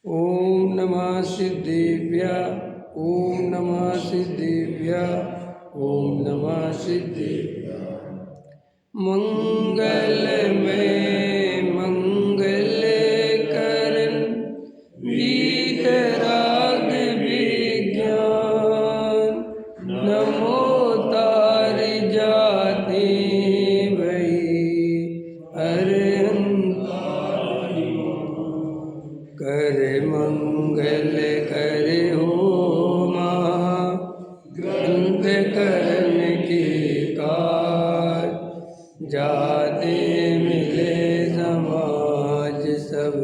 ओम नमः सिद्धेभ्य ओम नमः सिद्धेभ्य ओम नमः सिद्धेभ्य। मंगल में मंगल करन वीतराग विज्ञान, नमो तार जाते भई अरहंत कर मंगल कर होमा ग्रंथ करन के काज, जाते मिले समाज सब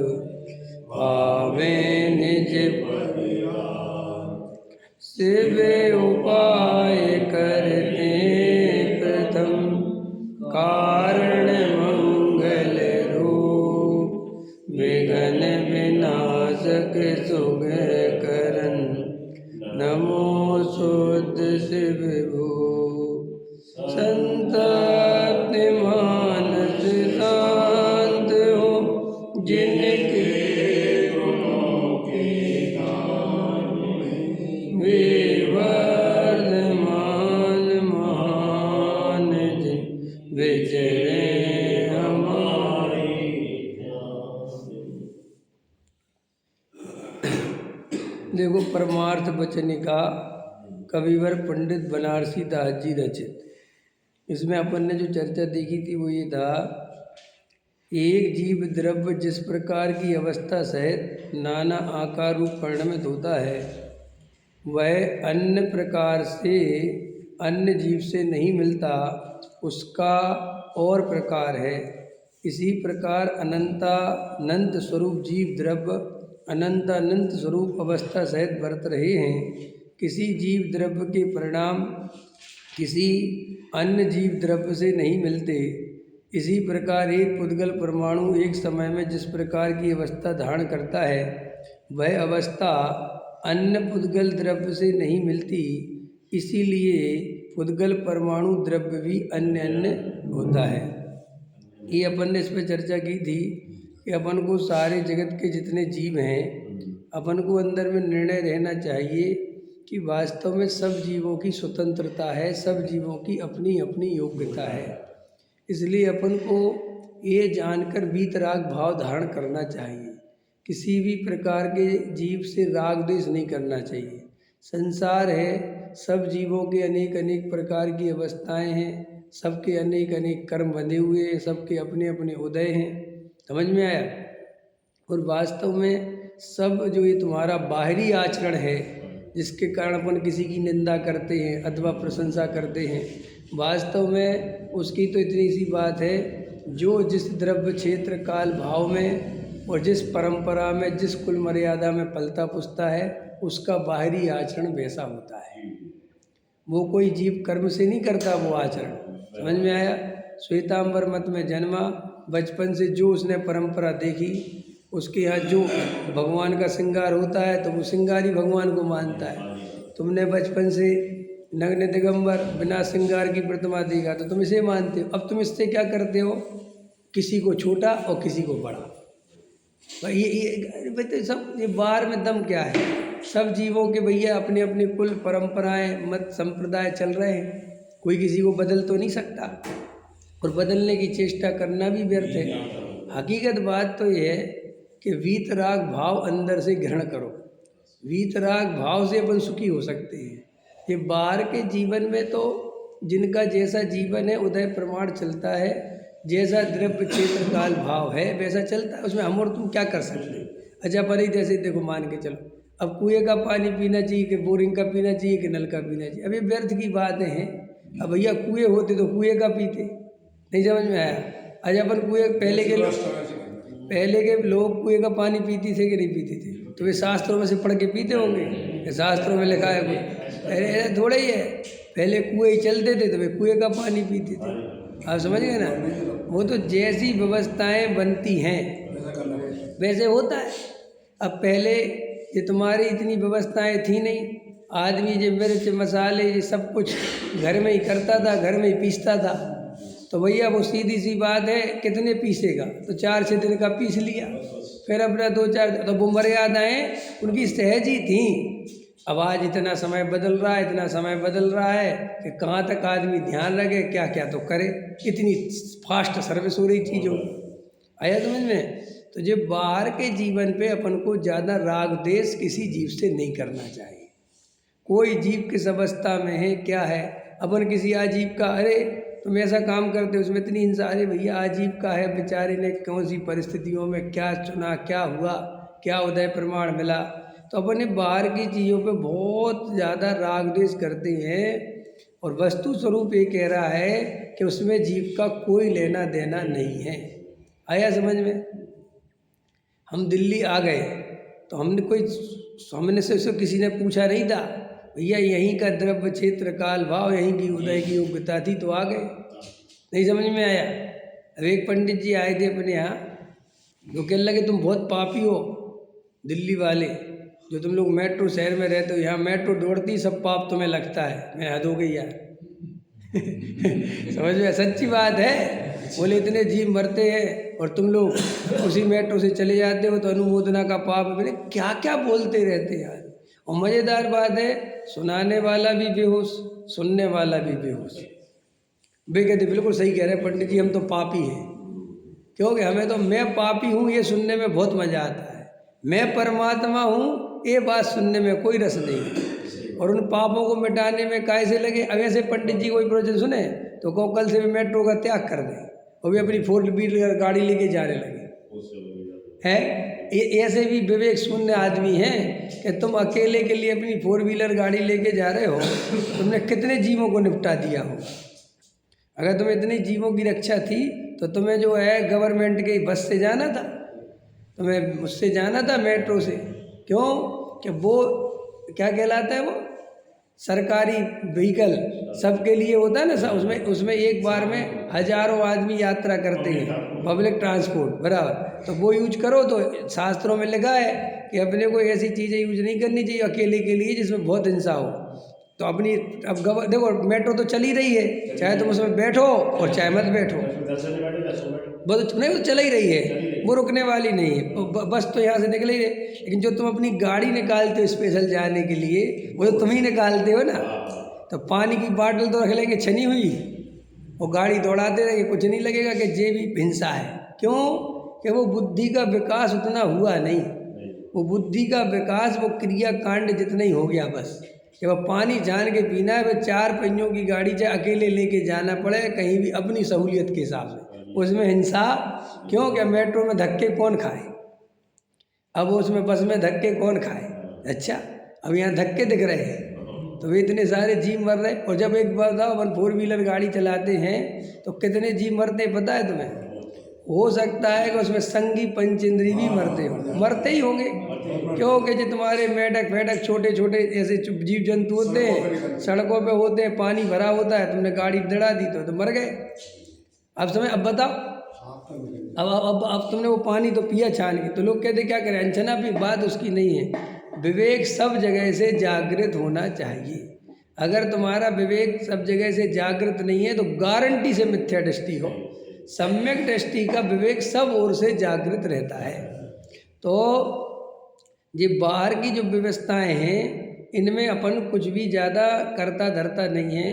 पावे निज शिव उपाय करते प्रथम कारण मंगल रूप, विघ्न विनाशक सुख करन नमो शुद्ध शिव भूप। संतप्त मानस शांत हो जिनके गुणों के गान में, वे वर्धमान महान जिन विचरे हमारी। देखो परमार्थ वचनिका कविवर पंडित बनारसी दास जी रचित। इसमें अपन ने जो चर्चा देखी थी वो ये था, एक जीव द्रव्य जिस प्रकार की अवस्था सहित नाना आकार रूप परिणमित होता है, वह अन्य प्रकार से अन्य जीव से नहीं मिलता, उसका और प्रकार है। इसी प्रकार अनंत स्वरूप जीव द्रव्य अनंत स्वरूप अवस्था सहित बरत रहे हैं। किसी जीव द्रव्य के परिणाम किसी अन्य जीव द्रव्य से नहीं मिलते। इसी प्रकार एक पुद्गल परमाणु एक समय में जिस प्रकार की अवस्था धारण करता है, वह अवस्था अन्य पुद्गल द्रव्य से नहीं मिलती। इसीलिए पुद्गल परमाणु द्रव्य भी अन्य अन्य होता है। ये अपन ने इस पर चर्चा की थी कि अपन को सारे जगत के जितने जीव हैं, अपन को अंदर में निर्णय रहना चाहिए कि वास्तव में सब जीवों की स्वतंत्रता है, सब जीवों की अपनी अपनी योग्यता है। इसलिए अपन को ये जानकर वीतराग भाव धारण करना चाहिए। किसी भी प्रकार के जीव से राग द्वेष नहीं करना चाहिए। संसार है, सब जीवों के अनेक अनेक प्रकार की अवस्थाएं हैं, सबके अनेक अनेक कर्म बंधे हुए हैं, सबके अपने अपने उदय हैं। समझ में आया? और वास्तव में सब जो ये तुम्हारा बाहरी आचरण है, जिसके कारण अपन किसी की निंदा करते हैं अथवा प्रशंसा करते हैं, वास्तव में उसकी तो इतनी सी बात है, जो जिस द्रव्य क्षेत्र काल भाव में और जिस परंपरा में जिस कुल मर्यादा में पलता पुसता है, उसका बाहरी आचरण वैसा होता है। वो कोई जीव कर्म से नहीं करता वो आचरण। समझ में आया? श्वेतांबर मत में जन्मा, बचपन से जो उसने परंपरा देखी, उसके यहाँ जो भगवान का श्रृंगार होता है तो वो श्रृंगारी भगवान को मानता है। तुमने बचपन से नग्न दिगंबर बिना श्रृंगार की प्रतिमा देखा तो तुम इसे मानते हो। अब तुम इससे क्या करते हो? किसी को छोटा और किसी को बड़ा। भाई ये सब ये बाहर में दम क्या है? सब जीवों के भैया अपने अपने कुल परंपराएं मत संप्रदाय चल रहे हैं, कोई किसी को बदल तो नहीं सकता, और बदलने की चेष्टा करना भी व्यर्थ है। हकीकत बात तो ये है कि वीतराग भाव अंदर से ग्रहण करो। वीतराग भाव से अपन सुखी हो सकते हैं। ये बाहर के जीवन में तो जिनका जैसा जीवन है उदय प्रमाण चलता है, जैसा द्रव्य क्षेत्र काल भाव है वैसा चलता है, उसमें हम और तुम क्या कर सकते हैं? अच्छा पर ही जैसे देखो मान के चलो, अब कुएं का पानी पीना चाहिए कि बोरिंग का पीना चाहिए कि नल का पीना चाहिए? अब ये व्यर्थ की बातें हैं। अब भैया कुएं होते तो कुएं का पीते, नहीं समझ में आया? अच्छा अपन कुएं पहले के लोग कुएं का पानी पीते थे कि नहीं पीते थे? तो वे शास्त्रों में से पढ़ के पीते होंगे, शास्त्रों में लिखा है कोई? अरे थोड़ा ही है, पहले कुएं ही चलते थे तो वे कुएं का पानी पीते थे। आप समझ गए ना? वो तो जैसी व्यवस्थाएं बनती हैं वैसे होता है। अब पहले ये तुम्हारी इतनी व्यवस्थाएं थी नहीं, आदमी जो मिर्च मसाले ये सब कुछ घर में ही करता था, घर में ही पीसता था। तो भैया वो सीधी सी बात है, कितने पीसेगा, तो 4-6 दिन का पीस लिया, फिर अपना 2-4, तो वो मर्यादाएँ उनकी सहज ही थी। अब आज इतना समय बदल रहा है, इतना समय बदल रहा है कि कहाँ तक आदमी ध्यान रखे, क्या क्या तो करे, इतनी फास्ट सर्विस हो रही चीज़ों की। आया समझ में? तो जो बाहर के जीवन पे अपन को ज़्यादा राग देश किसी जीव से नहीं करना चाहिए। कोई जीव किस अवस्था में है, क्या है, अपन किसी आजीव का, अरे तुम ऐसा काम करते हो, उसमें इतनी हिंसा, अरे भैया आजीव का है, बेचारे ने कौन सी परिस्थितियों में क्या चुना, क्या हुआ, क्या उदय प्रमाण मिला। तो अपने बाहर की चीज़ों पे बहुत ज़्यादा राग द्वेष करते हैं, और वस्तु स्वरूप ये कह रहा है कि उसमें जीव का कोई लेना देना नहीं है। आया समझ में? हम दिल्ली आ गए तो हमने से किसी ने पूछा नहीं था, भैया यहीं का द्रव्य क्षेत्र काल भाव, यहीं की उदय की योग्यता थी, तो आ गए। नहीं समझ में आया? अब एक पंडित जी आए थे अपने यहाँ, जो कहने लगे तुम बहुत पापी हो दिल्ली वाले, जो तुम लोग मेट्रो शहर में रहते हो, यहाँ मेट्रो दौड़ती, सब पाप तुम्हें लगता है। मैं हद हो गई यार। समझ में? सच्ची बात है। बोले इतने जीव मरते हैं और तुम लोग उसी मेट्रो से चले जाते हो तो अनुमोदना का पाप। बोले क्या क्या बोलते रहते यार। और मज़ेदार बात है, सुनाने वाला भी बेहोश, सुनने वाला भी बेहोश। वे कहते बिल्कुल सही कह रहे हैं पंडित जी, हम तो पापी हैं, क्योंकि हमें तो मैं पापी हूँ ये सुनने में बहुत मज़ा आता है, मैं परमात्मा हूँ ये बात सुनने में कोई रस नहीं है, और उन पापों को मिटाने में कैसे लगे। अब ऐसे पंडित जी कोई प्रवचन सुने तो को कल से भी मेट्रो का त्याग कर दें, वो भी अपनी 4 व्हीलर गाड़ी लेके जाने लगे हैं। ऐसे भी विवेक शून्य आदमी हैं कि तुम अकेले के लिए अपनी 4 व्हीलर गाड़ी लेके जा रहे हो, तुमने कितने जीवों को निपटा दिया हो। अगर तुम्हें इतनी जीवों की रक्षा थी तो तुम्हें जो है गवर्नमेंट के बस से जाना था, तुम्हें उससे जाना था, मेट्रो से। क्यों? कि वो क्या कहलाता है, वो सरकारी व्हीकल सबके लिए होता है ना, उसमें एक बार में हजारों आदमी यात्रा करते हैं, पब्लिक ट्रांसपोर्ट बराबर। तो वो यूज करो, तो शास्त्रों में लिखा है कि अपने को ऐसी चीज़ें यूज नहीं करनी चाहिए अकेले के लिए जिसमें बहुत हिंसा हो। तो अपनी अब देखो मेट्रो तो चल ही रही है, चाहे तुम उसमें बैठो और चाहे मत बैठो, बस नहीं वो चल ही रही है, वो रुकने वाली नहीं है। बस तो यहाँ से निकल ही रही, लेकिन जो तुम अपनी गाड़ी निकालते हो स्पेशल जाने के लिए, वो तो तुम ही निकालते हो ना। तो पानी की बाटल तो रख लेंगे छनी हुई, वो गाड़ी दौड़ाते रहेंगे, कुछ नहीं लगेगा कि ये भी हिंसा है। क्यों? कि वो बुद्धि का विकास उतना हुआ नहीं, वो बुद्धि का विकास वो क्रिया कांड जितना ही हो गया बस। कि वह पानी जान के पीना है, वह 4 पहियों की गाड़ी चाहे अकेले लेके जाना पड़े कहीं भी अपनी सहूलियत के हिसाब से, उसमें हिंसा क्यों? क्या मेट्रो में धक्के कौन खाए, अब उसमें बस में धक्के कौन खाए। अच्छा, अब यहाँ धक्के दिख रहे हैं तो वे इतने सारे जीव मर रहे। और जब एक बार बताओ अपन 4 व्हीलर गाड़ी चलाते हैं तो कितने जीव मरते हैं पता है तुम्हें? हो सकता है कि उसमें संगी पंचेंद्री भी मरते ही होंगे, क्योंकि जो तुम्हारे मेढक फेडक छोटे छोटे ऐसे जीव जंतु होते हैं, सड़कों पे होते हैं, पानी भरा होता है, तुमने गाड़ी दड़ा दी तो मर गए। अब बताओ, अब तुमने वो पानी तो पिया छान के, तो लोग कहते क्या करें, अनछना भी बात उसकी नहीं है। विवेक सब जगह से जागृत होना चाहिए। अगर तुम्हारा विवेक सब जगह से जागृत नहीं है तो गारंटी से मिथ्या दृष्टि हो। सम्यक दृष्टि का विवेक सब ओर से जागृत रहता है। तो ये बाहर की जो व्यवस्थाएं हैं इनमें अपन कुछ भी ज़्यादा करता धरता नहीं है।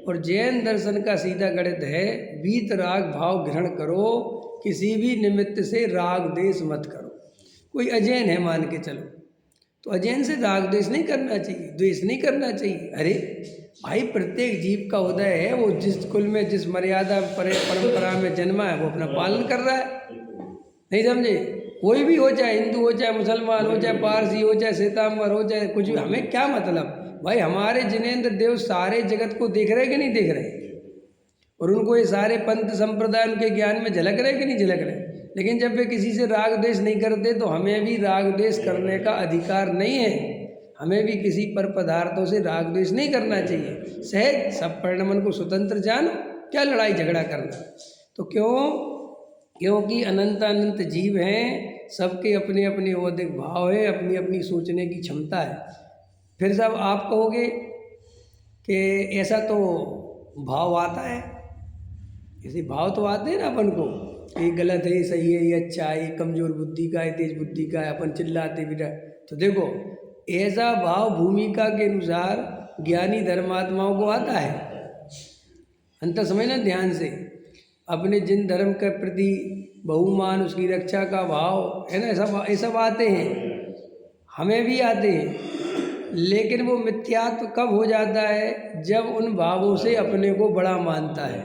और जैन दर्शन का सीधा गणित है, वीत राग भाव ग्रहण करो, किसी भी निमित्त से राग देश मत करो। कोई अजैन है मान के चलो, तो अजैन से राग द्वेष नहीं करना चाहिए, द्वेष नहीं करना चाहिए। अरे भाई प्रत्येक जीव का उदय है, वो जिस कुल में जिस मर्यादा परंपरा में जन्मा है वो अपना पालन कर रहा है। नहीं समझे? कोई भी हो, चाहे हिंदू हो, चाहे मुसलमान हो, चाहे पारसी हो, चाहे श्वेतांबर हो, चाहे कुछ भी, हमें क्या मतलब भाई। हमारे जिनेंद्र देव सारे जगत को देख रहे कि नहीं देख रहे, और उनको ये सारे पंथ संप्रदाय उनके ज्ञान में झलक रहे कि नहीं झलक रहे। लेकिन जब वे किसी से राग द्वेष नहीं करते तो हमें भी राग द्वेष करने का अधिकार नहीं है। हमें भी किसी पर पदार्थों से राग द्वेष नहीं करना चाहिए। सहज सब परिणमन को स्वतंत्र जानो, क्या लड़ाई झगड़ा करना। तो क्योंकि अनंत अनंत जीव हैं, सबके अपने अपने औदिक भाव है, अपनी अपनी सोचने की क्षमता है। फिर जब आप कहोगे कि ऐसा तो भाव आता है, इसे भाव तो आते हैं ना अपन को, ये गलत है, ये सही है, ये अच्छा है, ये कमजोर बुद्धि का है, तेज बुद्धि का है, अपन चिल्लाते भी रहे। तो देखो ऐसा भाव भूमिका के अनुसार ज्ञानी धर्मात्माओं को आता है। अंतर समझना ध्यान से, अपने जिन धर्म के प्रति बहुमान, उसकी रक्षा का भाव है ना, ऐसा आते हैं, हमें भी आते हैं। लेकिन वो मिथ्यात्व कब हो जाता है? जब उन भावों से अपने को बड़ा मानता है,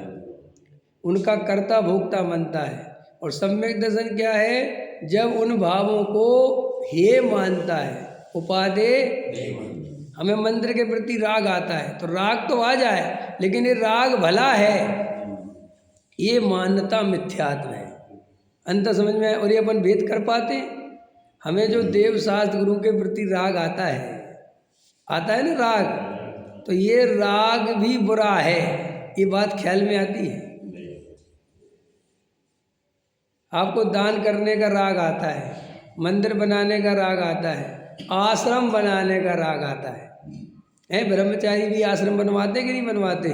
उनका कर्ता भोक्ता मानता है। और सम्यक दर्शन क्या है? जब उन भावों को हे मानता है, उपादे। हमें मंत्र के प्रति राग आता है तो राग तो आ जाए, लेकिन ये राग भला है, ये मान्यता मिथ्यात्व है। अंतर समझ में आए? और ये अपन भेद कर पाते हैं। हमें जो देव शास्त्र गुरु के प्रति राग आता है ना राग, तो ये राग भी बुरा है, ये बात ख्याल में आती है। आपको दान करने का राग आता है, मंदिर बनाने का राग आता है, आश्रम बनाने का राग आता है। ब्रह्मचारी भी आश्रम बनवाते कि नहीं बनवाते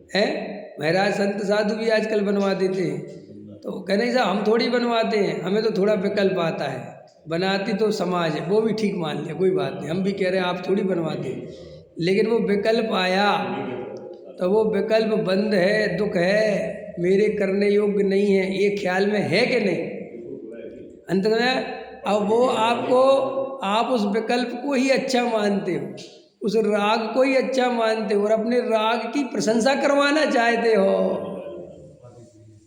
हैं? महाराज संत साधु भी आजकल बनवा देते हैं। तो कहने साहब हम थोड़ी बनवाते हैं, हमें तो थोड़ा विकल्प आता है, बनाती तो समाज है, वो भी ठीक मान लिया, कोई बात नहीं। हम भी कह रहे हैं आप थोड़ी बनवाते, लेकिन वो विकल्प आया तो वो विकल्प बंद है, दुख है, मेरे करने योग्य नहीं है, ये ख्याल में है कि नहीं? अंत में अब वो आपको, आप उस विकल्प को ही अच्छा मानते हो, उस राग को ही अच्छा मानते हो और अपने राग की प्रशंसा करवाना चाहते हो,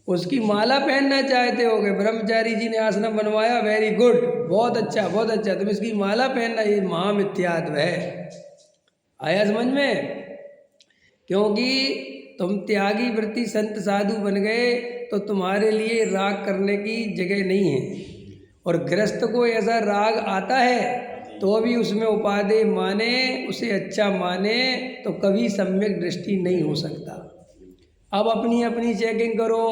उसकी माला पहनना चाहते हो कि ब्रह्मचारी जी ने आश्रम बनवाया, वेरी गुड, बहुत अच्छा बहुत अच्छा, तुम इसकी माला पहनना, ये महामिथ्यात्व है। आया समझ में? क्योंकि तुम त्यागी वृत्ति संत साधु बन गए तो तुम्हारे लिए राग करने की जगह नहीं है। और गृहस्थ को ऐसा राग आता है तो भी उसमें उपादेय माने, उसे अच्छा माने, तो कभी सम्यक दृष्टि नहीं हो सकता। अब अपनी अपनी चेकिंग करो।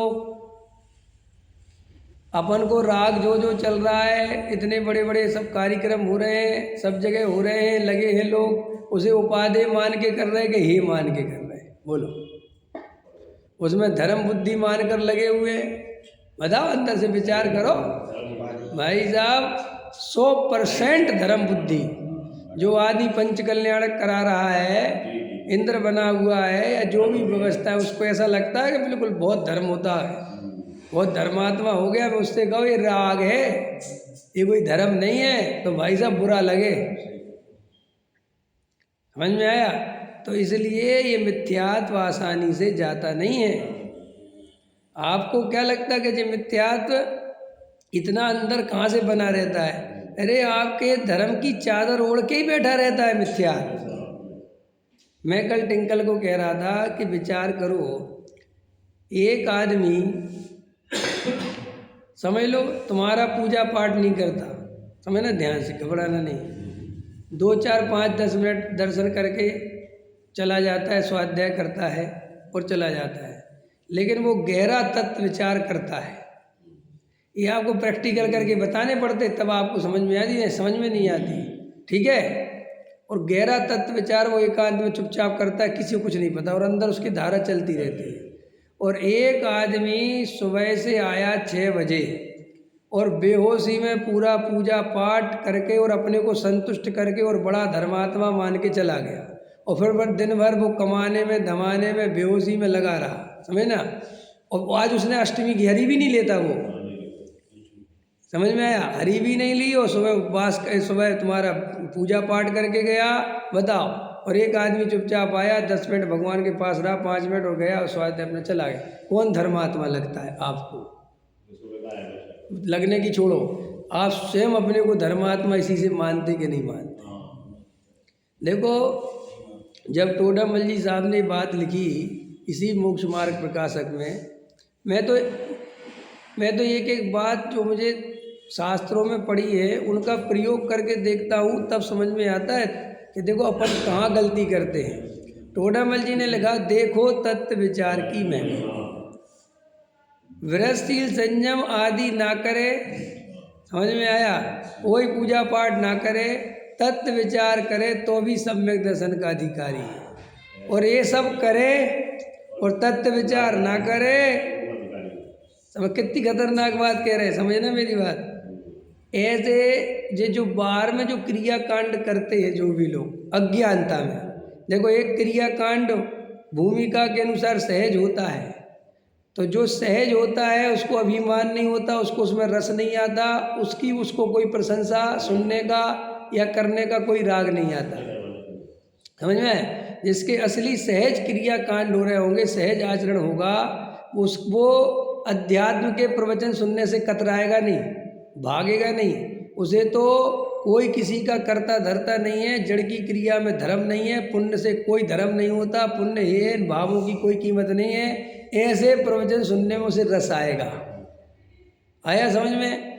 अपन को राग जो जो चल रहा है, इतने बड़े बड़े सब कार्यक्रम हो रहे हैं, सब जगह हो रहे हैं, लगे हैं लोग, उसे उपादेय मान के कर रहे हैं कि हे मान के कर रहे हैं? बोलो, उसमें धर्म बुद्धि मान कर लगे हुए हैं? बताओ, अंदर से विचार करो भाई साहब। 100% धर्म बुद्धि जो आदि पंच कल्याणक करा रहा है, इंद्र बना हुआ है या जो भी व्यवस्था है, उसको ऐसा लगता है कि बिल्कुल बहुत धर्म होता है, बहुत धर्मात्मा हो गया। मैं उससे कहो ये राग है, ये कोई धर्म नहीं है, तो भाई साहब बुरा लगे। समझ में आया? तो इसलिए ये मिथ्यात्व आसानी से जाता नहीं है। आपको क्या लगता है कि ये मिथ्यात्व इतना अंदर कहाँ से बना रहता है? अरे आपके धर्म की चादर ओढ़ के ही बैठा रहता है मिथ्यात्व। मैं कल टिंकल को कह रहा था कि विचार करो, एक आदमी समझ लो तुम्हारा पूजा पाठ नहीं करता, समझना ध्यान से, घबराना नहीं, 2 4 5 10 मिनट दर्शन करके चला जाता है, स्वाध्याय करता है और चला जाता है, लेकिन वो गहरा तत्व विचार करता है। ये आपको प्रैक्टिकल करके बताने पड़ते, तब आपको समझ में आती है, समझ में नहीं आती, ठीक है? और गहरा तत्व विचार वो एकांत में चुपचाप करता है, किसी को कुछ नहीं पता, और अंदर उसकी धारा चलती रहती है। और एक आदमी सुबह से आया 6 बजे और बेहोशी में पूरा पूजा पाठ करके और अपने को संतुष्ट करके और बड़ा धर्मात्मा मान के चला गया, और फिर दिन भर वो कमाने में धमाने में बेहोशी में लगा रहा, समझे ना? और आज उसने अष्टमी की हरी भी नहीं लेता, वो समझ में आया? हरी भी नहीं ली, और सुबह उपवास, सुबह तुम्हारा पूजा पाठ करके गया, बताओ। और एक आदमी चुपचाप आया, 10 मिनट भगवान के पास रहा, 5 मिनट और गया और स्वास्थ्य अपना चला गया। कौन धर्मात्मा लगता है आपको? लगने की छोड़ो, आप स्वयं अपने को धर्मात्मा इसी से मानते कि नहीं मानते? देखो, जब टोडामल जी साहब ने बात लिखी इसी मोक्ष मार्ग प्रकाशक में, मैं तो एक एक बात जो मुझे शास्त्रों में पढ़ी है उनका प्रयोग करके देखता हूँ, तब समझ में आता है कि देखो अपन कहाँ गलती करते हैं। टोडामल जी ने लिखा, देखो तत्व विचार की महिमा, व्रतशील संयम आदि ना करे, समझ में आया? कोई पूजा पाठ ना करे, तत्व विचार करे तो भी सम्यक दर्शन का अधिकारी है। और ये सब करे और तत्व विचार ना करे। समझ कितनी खतरनाक बात कह रहे हैं, समझना मेरी बात। ऐसे ये जो बाहर में जो क्रियाकांड करते हैं जो भी लोग अज्ञानता में, देखो एक क्रियाकांड भूमिका के अनुसार सहज होता है, तो जो सहज होता है उसको अभिमान नहीं होता, उसको उसमें रस नहीं आता, उसको कोई प्रशंसा सुनने का या करने का कोई राग नहीं आता। समझ में आया? जिसके असली सहज क्रियाकांड हो रहे होंगे, सहज आचरण होगा, वो अध्यात्म के प्रवचन सुनने से कतराएगा नहीं, भागेगा नहीं। उसे तो कोई किसी का करता धरता नहीं है, जड़ की क्रिया में धर्म नहीं है, पुण्य से कोई धर्म नहीं होता, पुण्य है, भावों की कोई कीमत नहीं है। ऐसे प्रवचन सुनने में उसे रस आएगा। आया समझ में?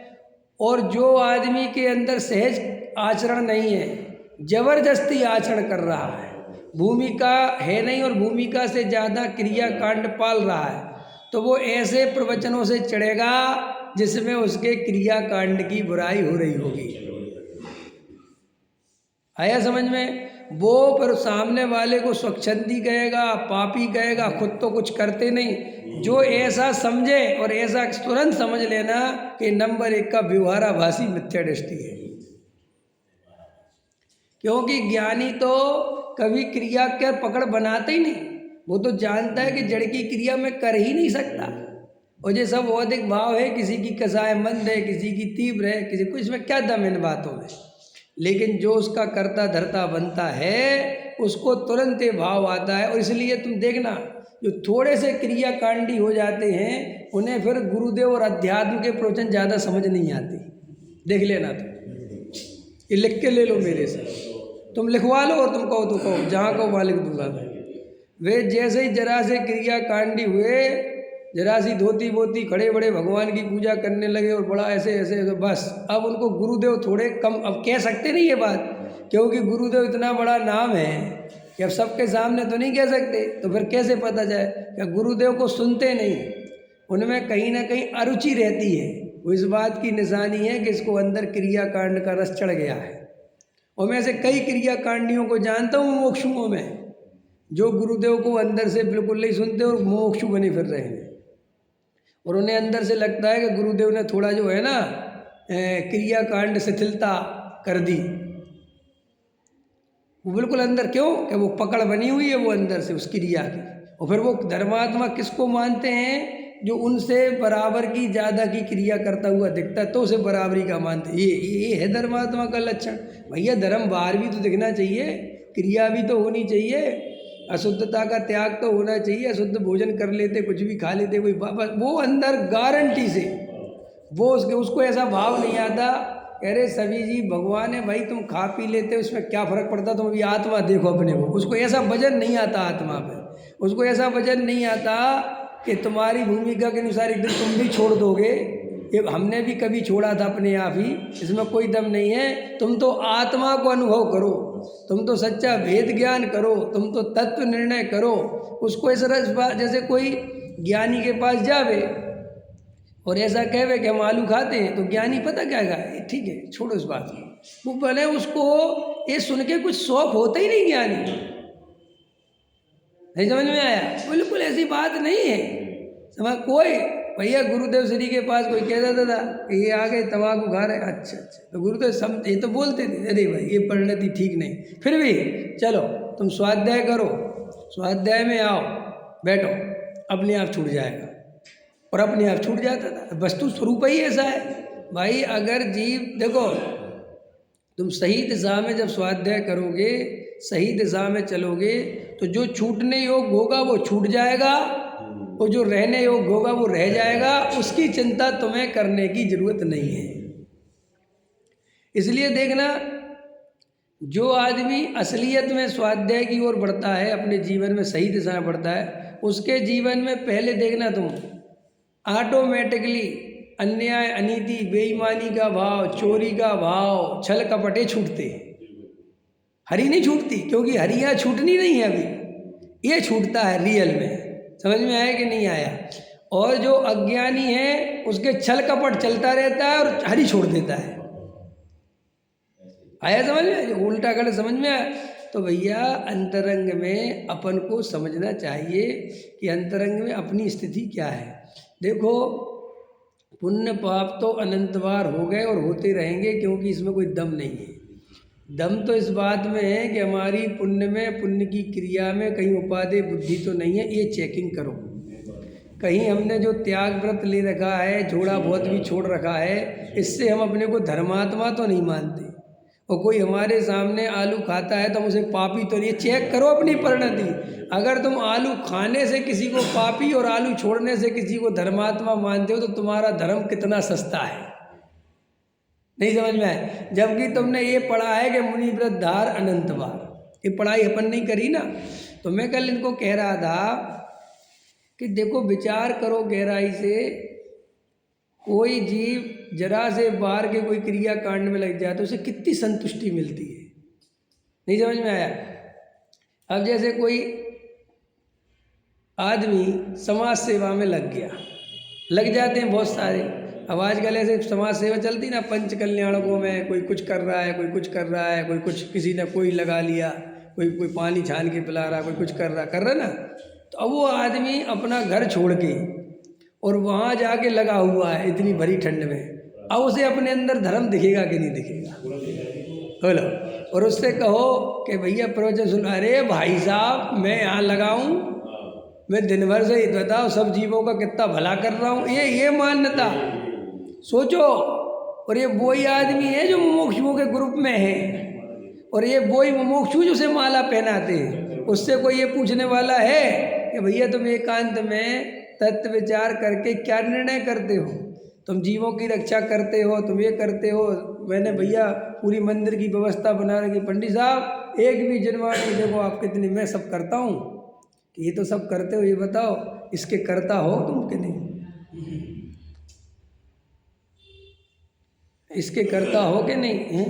और जो आदमी के अंदर सहज आचरण नहीं है, जबरदस्ती आचरण कर रहा है, भूमिका है नहीं और भूमिका से ज़्यादा क्रियाकांड पाल रहा है, तो वो ऐसे प्रवचनों से चढ़ेगा जिसमें उसके क्रियाकांड की बुराई हो रही होगी। आया समझ में? वो पर सामने वाले को स्वच्छंदी कहेगा, पापी कहेगा, खुद तो कुछ करते नहीं। जो ऐसा समझे और ऐसा तुरंत समझ लेना कि नंबर 1 का व्यवहाराभासी मिथ्या दृष्टि है। क्योंकि ज्ञानी तो कभी क्रिया के पकड़ बनाता ही नहीं, वो तो जानता है कि जड़ की क्रिया में कर ही नहीं सकता। और ये सब बौद्धिक भाव है, किसी की कसाय मंद है, किसी की तीव्र है, किसी को, इसमें क्या दम इन बातों में। लेकिन जो उसका करता धरता बनता है उसको तुरंत ये भाव आता है। और इसलिए तुम देखना, जो थोड़े से क्रियाकांडी हो जाते हैं उन्हें फिर गुरुदेव और अध्यात्म के प्रवचन ज़्यादा समझ नहीं आते। देख लेना, तुम ये लिख के ले लो मेरे से, तुम लिखवा लो और तुम कहो तो कहो, जहाँ कहो वहाँ लिख दूंगा मैं। वे जैसे ही जरा से क्रियाकांडी हुए, जरा सी धोती बोती खड़े बड़े भगवान की पूजा करने लगे और बड़ा ऐसे ऐसे, बस अब उनको गुरुदेव थोड़े कम, अब कह सकते नहीं ये बात, क्योंकि गुरुदेव इतना बड़ा नाम है कि अब सबके सामने तो नहीं कह सकते। तो फिर कैसे पता जाए? क्या गुरुदेव को सुनते नहीं, उनमें कहीं ना कहीं अरुचि रहती है। वो इस बात की निशानी है कि इसको अंदर क्रियाकांड का रस चढ़ गया है। और मैं ऐसे कई क्रियाकांडियों को जानता हूँ मोक्षुओं में, जो गुरुदेव को अंदर से बिल्कुल नहीं सुनते और मोक्षु बने फिर रहे हैं। और उन्हें अंदर से लगता है कि गुरुदेव ने थोड़ा जो है ना क्रियाकांड शिथिलता कर दी। वो बिल्कुल अंदर, क्यों कि वो पकड़ बनी हुई है वो अंदर से उस क्रिया की। और फिर वो धर्मात्मा किसको मानते हैं? जो उनसे बराबर की ज़्यादा की क्रिया करता हुआ दिखता है तो उसे बराबरी का मानते हैं। ये है धर्मात्मा का लक्षण। भैया धर्म बाहर भी तो दिखना चाहिए, क्रिया भी तो होनी चाहिए, अशुद्धता का त्याग तो होना चाहिए। अशुद्ध भोजन कर लेते, कुछ भी खा लेते, कोई वो अंदर गारंटी से वो उसको ऐसा भाव नहीं आता, अरे सभी जी भगवान है भाई, तुम खा पी लेते उसमें क्या फ़र्क पड़ता, तुम अभी आत्मा देखो अपने को। उसको ऐसा वजन नहीं आता आत्मा पे, उसको ऐसा वजन नहीं आता कि तुम्हारी भूमिका के अनुसार एक दिन तुम भी छोड़ दोगे। ये हमने भी कभी छोड़ा था अपने आप ही, इसमें कोई दम नहीं है। तुम तो आत्मा को अनुभव करो, तुम तो सच्चा भेद ज्ञान करो, तुम तो तत्व निर्णय करो। उसको ऐसा जैसे कोई ज्ञानी के पास जावे और ऐसा कहे कि हम आलू खाते हैं, तो ज्ञानी पता क्या कहे, ठीक है छोड़ो इस बात को। वो भले उसको ये सुन के कुछ शौक होता ही नहीं, ज्ञानी नहीं समझ में आया? बिल्कुल ऐसी बात नहीं है। समझ कोई भैया गुरुदेव श्री के पास कोई कहता था ये आ गए तंबाकू खा रहे, अच्छा अच्छा, तो गुरुदेव समझ ये तो बोलते थे, अरे भाई ये परिणति ठीक नहीं, फिर भी चलो तुम स्वाध्याय करो, स्वाध्याय में आओ बैठो, अपने आप छूट जाएगा। और अपने आप छूट जाता था। वस्तु स्वरूप ही ऐसा है भाई। अगर जीव देखो, तुम सही दिशा में जब स्वाध्याय करोगे, सही दिशा में चलोगे, तो जो छूटने योग्य होगा वो छूट जाएगा और जो रहने योग्य होगा वो रह जाएगा। उसकी चिंता तुम्हें करने की जरूरत नहीं है। इसलिए देखना, जो आदमी असलियत में स्वाध्याय की ओर बढ़ता है, अपने जीवन में सही दिशा में बढ़ता है, उसके जीवन में पहले देखना तुम ऑटोमेटिकली अन्याय, अनीति, बेईमानी का भाव, चोरी का भाव, छल कपटे छूटते हैं। हरी नहीं छूटती, क्योंकि हरियाँ छूटनी नहीं है अभी, ये छूटता है रियल में। समझ में आया कि नहीं आया? और जो अज्ञानी है उसके छल कपट चलता रहता है और हरी छोड़ देता है। आया समझ में? उल्टा गलत समझ में आया? तो भैया अंतरंग में अपन को समझना चाहिए कि अंतरंग में अपनी स्थिति क्या है। देखो पुण्य पाप तो अनंत बार हो गए और होते रहेंगे, क्योंकि इसमें कोई दम नहीं है। दम तो इस बात में है कि हमारी पुण्य में, पुण्य की क्रिया में कहीं उपादेय बुद्धि तो नहीं है, ये चेकिंग करो। कहीं हमने जो त्याग व्रत ले रखा है, थोड़ा बहुत भी छोड़ रखा है, इससे हम अपने को धर्मात्मा तो नहीं मानते। और कोई हमारे सामने आलू खाता है तो हम उसे पापी तो नहीं। चेक करो अपनी परिणति। अगर तुम आलू खाने से किसी को पापी और आलू छोड़ने से किसी को धर्मात्मा मानते हो तो तुम्हारा धर्म कितना सस्ता है, नहीं समझ में आए। जबकि तुमने ये पढ़ा है कि मुनि व्रत धार अनंत बार, ये पढ़ाई अपन नहीं करी ना। तो मैं कल इनको कह रहा था कि देखो विचार करो गहराई से, कोई जीव जरा से बाहर के कोई क्रिया कांड में लग जाए तो उसे कितनी संतुष्टि मिलती है, नहीं समझ में आया। अब जैसे कोई आदमी समाज सेवा में लग गया, लग जाते हैं बहुत सारे। अब आजकल ऐसे समाज सेवा चलती ना, पंच कल्याणकों में कोई कुछ कर रहा है, कोई कुछ कर रहा है, कोई कुछ, किसी ने कोई लगा लिया, कोई पानी छान के पिला रहा, कोई कुछ कर रहा ना। तो अब वो आदमी अपना घर छोड़ के और वहाँ जाके लगा हुआ है इतनी भरी ठंड में, अब उसे अपने अंदर धर्म दिखेगा कि नहीं दिखेगा, बोलो। और उससे कहो कि भैया प्रवचन सुन, अरे भाई साहब मैं यहाँ लगाऊँ, मैं दिन भर से बताओ सब जीवों का कितना भला कर रहा हूँ, ये मान्यता सोचो। और ये वही आदमी है जो मुमुक्षुओं के ग्रुप में है, और ये वही मुमुक्षु जो उसे माला पहनाते हैं। उससे कोई ये पूछने वाला है कि भैया तुम एकांत में तत्व विचार करके क्या निर्णय करते हो, तुम जीवों की रक्षा करते हो, तुम ये करते हो। मैंने भैया पूरी मंदिर की व्यवस्था बना रखी, पंडित साहब एक भी जनवा नहीं, देखो आप कितनी, मैं सब करता हूँ कि ये तो सब करते हो, ये बताओ इसके करता हो तुम कि नहीं, इसके करता हो कि नहीं है।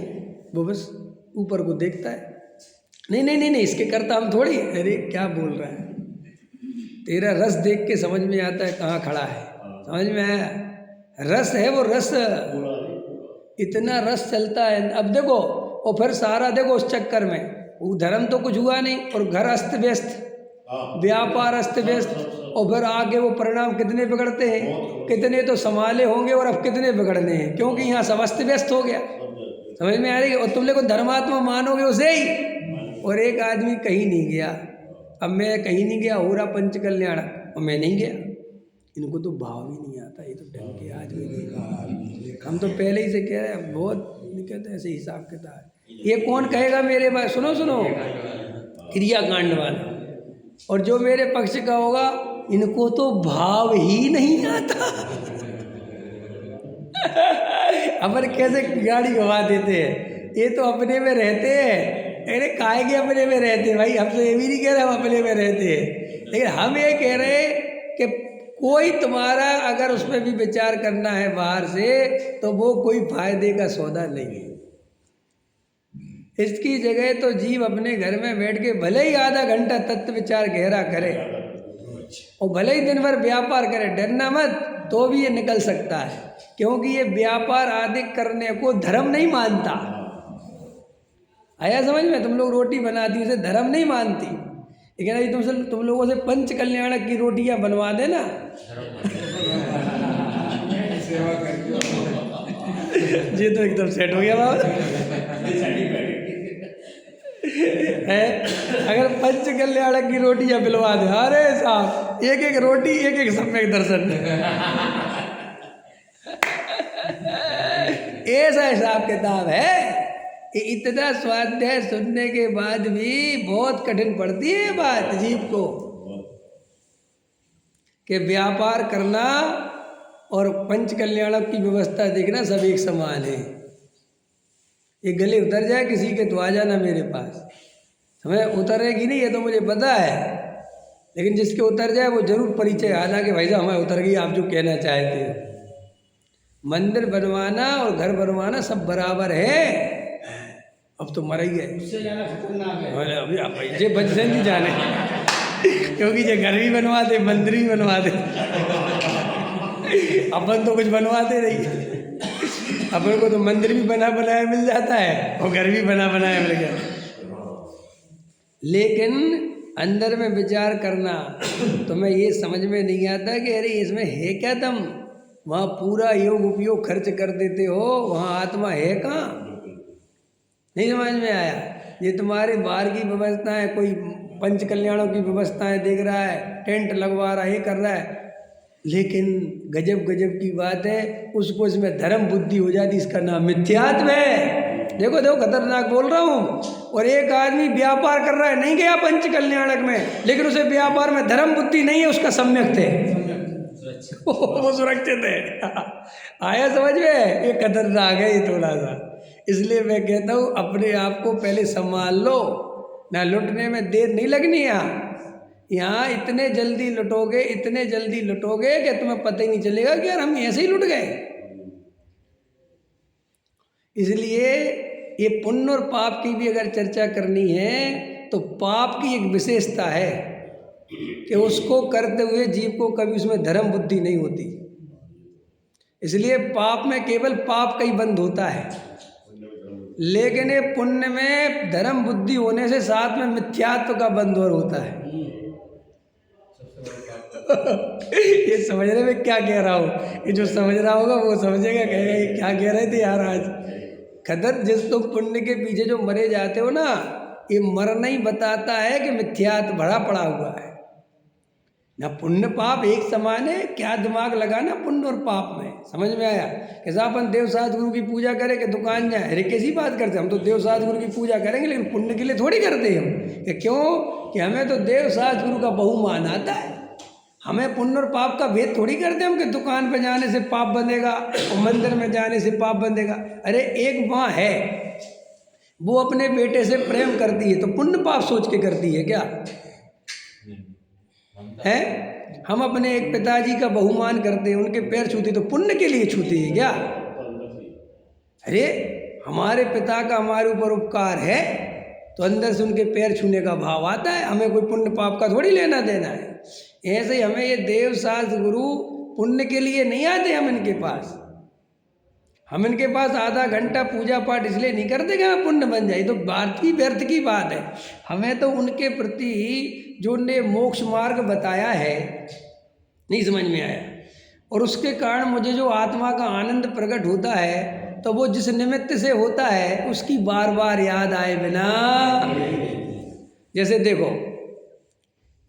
वो बस ऊपर को देखता है, नहीं नहीं नहीं नहीं इसके करता हम थोड़ी। अरे क्या बोल रहा है, तेरा रस देख के समझ में आता है कहाँ खड़ा है, समझ में आया। रस है वो, रस इतना रस चलता है। अब देखो, और फिर सारा देखो उस चक्कर में वो धर्म तो कुछ हुआ नहीं, और घर अस्त व्यस्त, व्यापार अस्त व्यस्त, और फिर आगे वो परिणाम कितने बिगड़ते हैं, कितने तो संभाले होंगे और अब कितने बिगड़ने हैं, क्योंकि यहाँ सब अस्त व्यस्त हो गया, समझ में आ रही है। और तुम लोग को धर्मात्मा मानोगे उसे ही, और एक आदमी कहीं नहीं गया। अब मैं कहीं नहीं गया, हो रहा पंच कल्याण, और मैं नहीं गया। इनको तो भाव ही नहीं आता, ये तो ढंग के आदमी नहीं। हम तो पहले ही से कह रहे हैं, बहुत नहीं कहते ऐसे हिसाब किताब। ये कौन कहेगा मेरे बात, सुनो सुनो, क्रिया कांड वाला, और जो मेरे पक्ष का होगा, इनको तो भाव ही नहीं आता। अपन कैसे गाड़ी घुमा देते हैं, ये तो अपने में रहते हैं। अरे काहे के अपने में रहते हैं भाई, हमसे ये भी नहीं कह रहे हम अपने में रहते हैं, लेकिन हम ये कह रहे हैं कि कोई तुम्हारा अगर उसमें भी विचार करना है बाहर से, तो वो कोई फायदे का सौदा नहीं है। इसकी जगह तो जीव अपने घर में बैठ के भले ही आधा घंटा तत्व विचार गहरा करे, और भले ही दिन भर व्यापार करे, डरना मत, तो भी ये निकल सकता है। क्योंकि ये व्यापार आदि करने को धर्म नहीं मानता। आया समझ में, तुम लोग रोटी बनाती उसे धर्म नहीं मानती, लेकिन अभी तुम लोगों से पंच कल्याणक की रोटियां बनवा देना, ये तो एकदम सेट हो गया बाबा है। अगर पंच कल्याणक की रोटियां बिलवा दे, अरे साहब एक एक रोटी एक एक सम्यक दर्शन, ऐसा हिसाब किताब है। इतना स्वाध्याय सुनने के बाद भी बहुत कठिन पड़ती है बात जीव को, कि व्यापार करना और पंच कल्याणक की व्यवस्था देखना सब एक समान है। ये गले उतर जाए किसी के तो आ जाना मेरे पास, समझ उतरेगी नहीं ये तो मुझे पता है, लेकिन जिसके उतर जाए वो जरूर परिचय आना कि भाई साहब हमें उतर गई, आप जो कहना चाहते हो। मंदिर बनवाना और घर बनवाना सब बराबर है। अब तो मर ही गए, उससे जाना खतरनाक है। अभी आप ये बच से नहीं जाने, क्योंकि ये घर भी बनवा दे, मंदिर भी बनवा दे, अपन तो कुछ बनवाते नहीं। अपन को तो मंदिर भी बना बनाया मिल जाता है और घर भी बना बनाया मिल गया। लेकिन अंदर में विचार करना तो मैं ये समझ में नहीं आता कि अरे इसमें है क्या दम। वहाँ पूरा योग उपयोग खर्च कर देते हो, वहाँ आत्मा है कहाँ? नहीं समझ में आया। ये तुम्हारे बाहर की व्यवस्थाएं, कोई पंच कल्याणों की व्यवस्थाएं देख रहा है, टेंट लगवा रहा है, ये कर रहा है, लेकिन गजब गजब की बात है, उसको इसमें धर्म बुद्धि हो जाती, इसका नाम मिथ्यात्व है। देखो देखो खतरनाक बोल रहा हूँ। और एक आदमी व्यापार कर रहा है, नहीं गया पंच कल्याणक में, लेकिन उसे व्यापार में धर्म बुद्धि नहीं है, उसका सम्यक थे, वो सुरक्षित है। आया समझ में? ये खतरनाक है ये थोड़ा सा। इसलिए मैं कहता हूँ अपने आप को पहले संभाल लो, ना लुटने में देर नहीं लगनी। यहाँ इतने जल्दी लुटोगे, इतने जल्दी लुटोगे कि तुम्हें पता ही नहीं चलेगा कि यार हम ऐसे ही लुट गए। इसलिए ये पुण्य और पाप की भी अगर चर्चा करनी है तो पाप की एक विशेषता है कि उसको करते हुए जीव को कभी उसमें धर्म बुद्धि नहीं होती। इसलिए पाप में केवल पाप का ही बंध होता है, लेकिन ये पुण्य में धर्म बुद्धि होने से साथ में मिथ्यात्व का बंध और होता है। ये समझने में क्या कह रहा हूँ, ये जो समझ रहा होगा वो समझेगा, कहेगा ये क्या कह रहे थे यार आज। खतर जिस तुम पुण्य के पीछे जो मरे जाते हो ना, ये मरना ही बताता है कि मिथ्यात्व भरा पड़ा हुआ है ना। पुण्य पाप एक समान है, क्या दिमाग लगाना पुण्य और पाप में। समझ में आया? कैसा अपन देवसाज गुरु की पूजा करें कि दुकान जाए, अरे कैसी बात करते हैं हम तो देवसाज गुरु की पूजा करेंगे, लेकिन पुण्य के लिए थोड़ी करते हम। कि क्यों? कि हमें तो देवसाज गुरु का बहुमान आता है, हमें पुण्य और पाप का भेद थोड़ी करते हम कि दुकान पे जाने से पाप बंधेगा और मंदिर में जाने से पाप बंधेगा। अरे एक माँ है, वो अपने बेटे से प्रेम करती है तो पुण्य पाप सोच के करती है क्या है? हम अपने एक पिताजी का बहुमान करते हैं, उनके पैर छूते तो पुण्य के लिए छूते हैं क्या? अरे हमारे पिता का हमारे ऊपर उपकार है तो अंदर से उनके पैर छूने का भाव आता है, हमें कोई पुण्य पाप का थोड़ी लेना देना है। ऐसे ही हमें ये देवशास्त्र गुरु पुण्य के लिए नहीं आते, हम इनके पास आधा घंटा पूजा पाठ इसलिए नहीं करते कि हमें पुण्य बन जाए, तो बात की व्यर्थ की बात है। हमें तो उनके प्रति जो उनने मोक्ष मार्ग बताया है नहीं समझ में आया, और उसके कारण मुझे जो आत्मा का आनंद प्रकट होता है तो वो जिस निमित्त से होता है उसकी बार बार याद आए बिना। जैसे देखो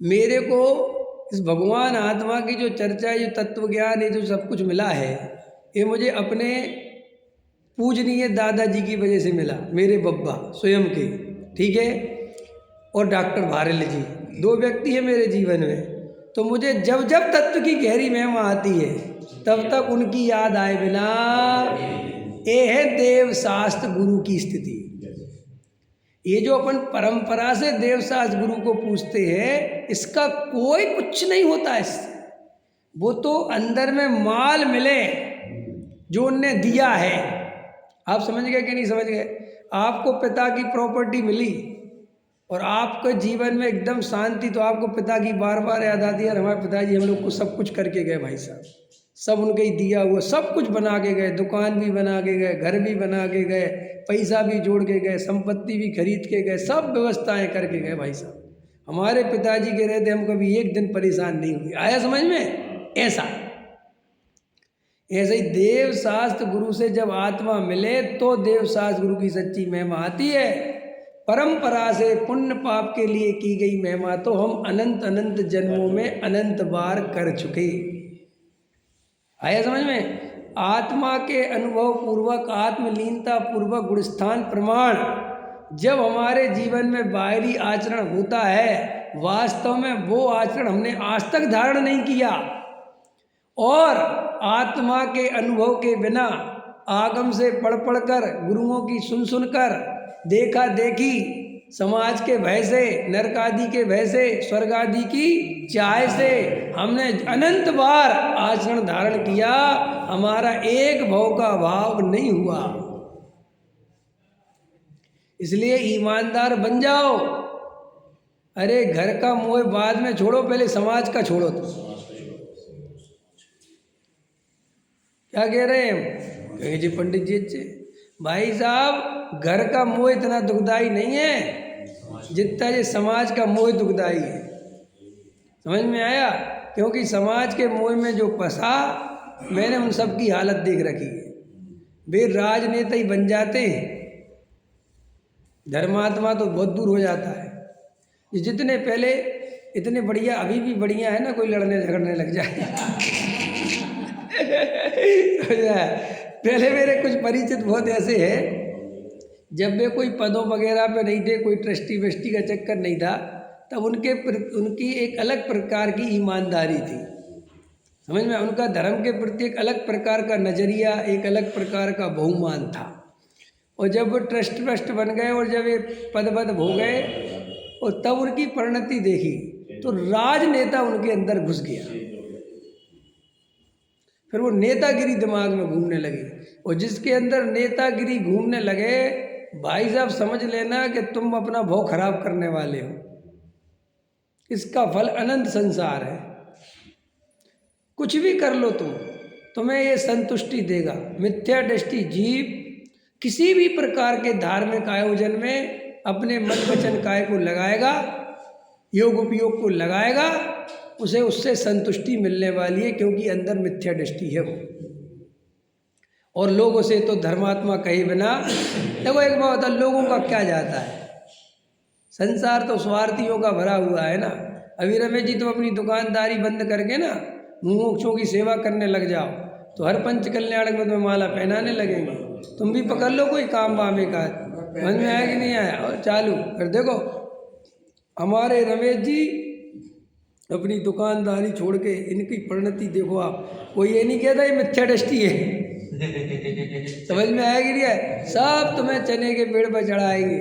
मेरे को इस भगवान आत्मा की जो चर्चा, जो तत्व ज्ञान, ये जो सब कुछ मिला है, ये मुझे अपने पूजनीय दादाजी की वजह से मिला, मेरे बब्बा स्वयं के, ठीक है, और डॉक्टर भारल जी, दो व्यक्ति है मेरे जीवन में। तो मुझे जब जब तत्व की गहरी महिमा आती है तब तक उनकी याद आए बिना, ये है देव शास्त्र गुरु की स्थिति। ये जो अपन परंपरा से देवशास्त्र गुरु को पूछते हैं, इसका कोई कुछ नहीं होता इससे। वो तो अंदर में माल मिले जो उनने दिया है। आप समझ गए कि नहीं समझ गए? आपको पिता की प्रॉपर्टी मिली और आपके जीवन में एकदम शांति, तो आपको पिता की बार बार याद आती है, हमारे पिताजी हम लोग को सब कुछ करके गए भाई साहब, सब उनके ही दिया हुआ, सब कुछ बना के गए, दुकान भी बना के गए, घर भी बना के गए, पैसा भी जोड़ के गए, संपत्ति भी खरीद के गए, सब व्यवस्थाएं करके गए भाई साहब। हमारे पिताजी के रहते हम कभी एक दिन परेशान नहीं हुए। आया समझ में? ऐसे ही देव शास्त्र गुरु से जब आत्मा मिले तो देव शास्त्र गुरु की सच्ची महिमा आती है। परंपरा से पुण्य पाप के लिए की गई महिमा तो हम अनंत अनंत जन्मों में अनंत बार कर चुके। आया समझ में? आत्मा के अनुभव पूर्वक, आत्मलीनता पूर्वक गुणस्थान प्रमाण जब हमारे जीवन में बाहरी आचरण होता है, वास्तव में वो आचरण हमने आज तक धारण नहीं किया, और आत्मा के अनुभव के बिना आगम से पढ़ पढ़ कर, गुरुओं की सुन सुन कर, देखा देखी, समाज के भय से, नरक आदि के भय से, स्वर्ग आदि की चाह से हमने अनंत बार आचरण धारण किया, हमारा एक भव का भाव नहीं हुआ। इसलिए ईमानदार बन जाओ। अरे घर का मोह बाद में छोड़ो, पहले समाज का छोड़ो। तो क्या कह रहे हैं? कहे जी पंडित जी अच्छे भाई साहब, घर का मोह इतना दुखदाई नहीं है, जितना ये समाज का मोह दुखदाई है। समझ में आया? क्योंकि समाज के मोह में जो फंसा, मैंने उन सब की हालत देख रखी है। वे राजनेता ही बन जाते हैं, धर्मात्मा तो बहुत दूर हो जाता है। ये जितने पहले इतने बढ़िया, अभी भी बढ़िया है ना, कोई लड़ने झगड़ने लग जाए पहले मेरे कुछ परिचित बहुत ऐसे हैं, जब वे कोई पदों वगैरह पे नहीं थे, कोई ट्रस्टी वेस्टी का चक्कर नहीं था, तब उनकी एक अलग प्रकार की ईमानदारी थी। समझ में? उनका धर्म के प्रति एक अलग प्रकार का नज़रिया, एक अलग प्रकार का बहुमान था। और जब वो ट्रस्ट बन गए और जब ये पद हो गए, और तब उनकी परिणति देखी तो राजनेता उनके अंदर घुस गया। फिर वो नेतागिरी दिमाग में घूमने लगी, और जिसके अंदर नेतागिरी घूमने लगे, भाई साहब समझ लेना कि तुम अपना भाव खराब करने वाले हो। इसका फल अनंत संसार है। कुछ भी कर लो तुम्हें ये संतुष्टि देगा। मिथ्या दृष्टि जीव किसी भी प्रकार के धार्मिक आयोजन में अपने मन वचन काय को लगाएगा, योग उपयोग को लगाएगा, उसे उससे संतुष्टि मिलने वाली है, क्योंकि अंदर मिथ्या दृष्टि है वो। और लोग उसे तो धर्मात्मा कहे बिना, देखो एक बात, लोगों का क्या जाता है, संसार तो स्वार्थियों का भरा हुआ है ना। अभी रमेश जी, तुम अपनी दुकानदारी बंद करके ना मुमुक्षों की सेवा करने लग जाओ, तो हर पंच कल्याण में तुम्हें माला पहनाने लगेंगे। तुम भी पकड़ लो कोई काम वामे का, समझ में आया कि नहीं आया, और चालू कर देखो। हमारे रमेश जी अपनी दुकानदारी छोड़ के, इनकी परिणति देखो आप। कोई ये नहीं कहता ये मिथ्या दृष्टि है समझ में आया कि नहीं है? सब तुम्हें चने के पेड़ पर चढ़ाएंगे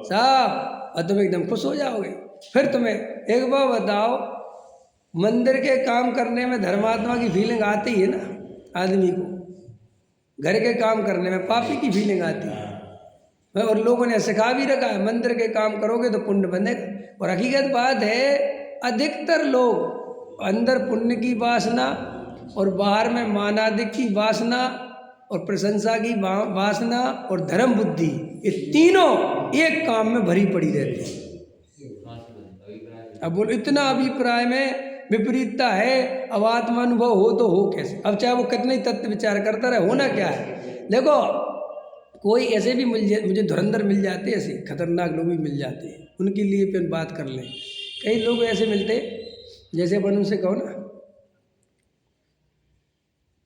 सब, और तुम एकदम खुश हो जाओगे। फिर तुम्हें एक बार बताओ, मंदिर के काम करने में धर्मात्मा की फीलिंग आती है ना आदमी को, घर के काम करने में पापी की फीलिंग आती है। और लोगों ने सिखा भी रखा है, मंदिर के काम करोगे तो पुण्य बनेगा। और हकीकत बात है, अधिकतर लोग अंदर पुण्य की वासना और बाहर में मानादिक की वासना और प्रशंसा की वासना और धर्म बुद्धि, ये तीनों एक काम में भरी पड़ी रहती है। अब बोलो इतना अभिप्राय में विपरीतता है, अब आत्मानुभव हो तो हो कैसे? अब चाहे वो कितने तत्व विचार करता रहे, होना क्या है? देखो कोई ऐसे भी मुझे धुरंधर मिल जाते, ऐसे खतरनाक लोग भी मिल जाते हैं, उनके लिए फिर बात कर लें। कई लोग ऐसे मिलते, जैसे अपन उनसे कहो ना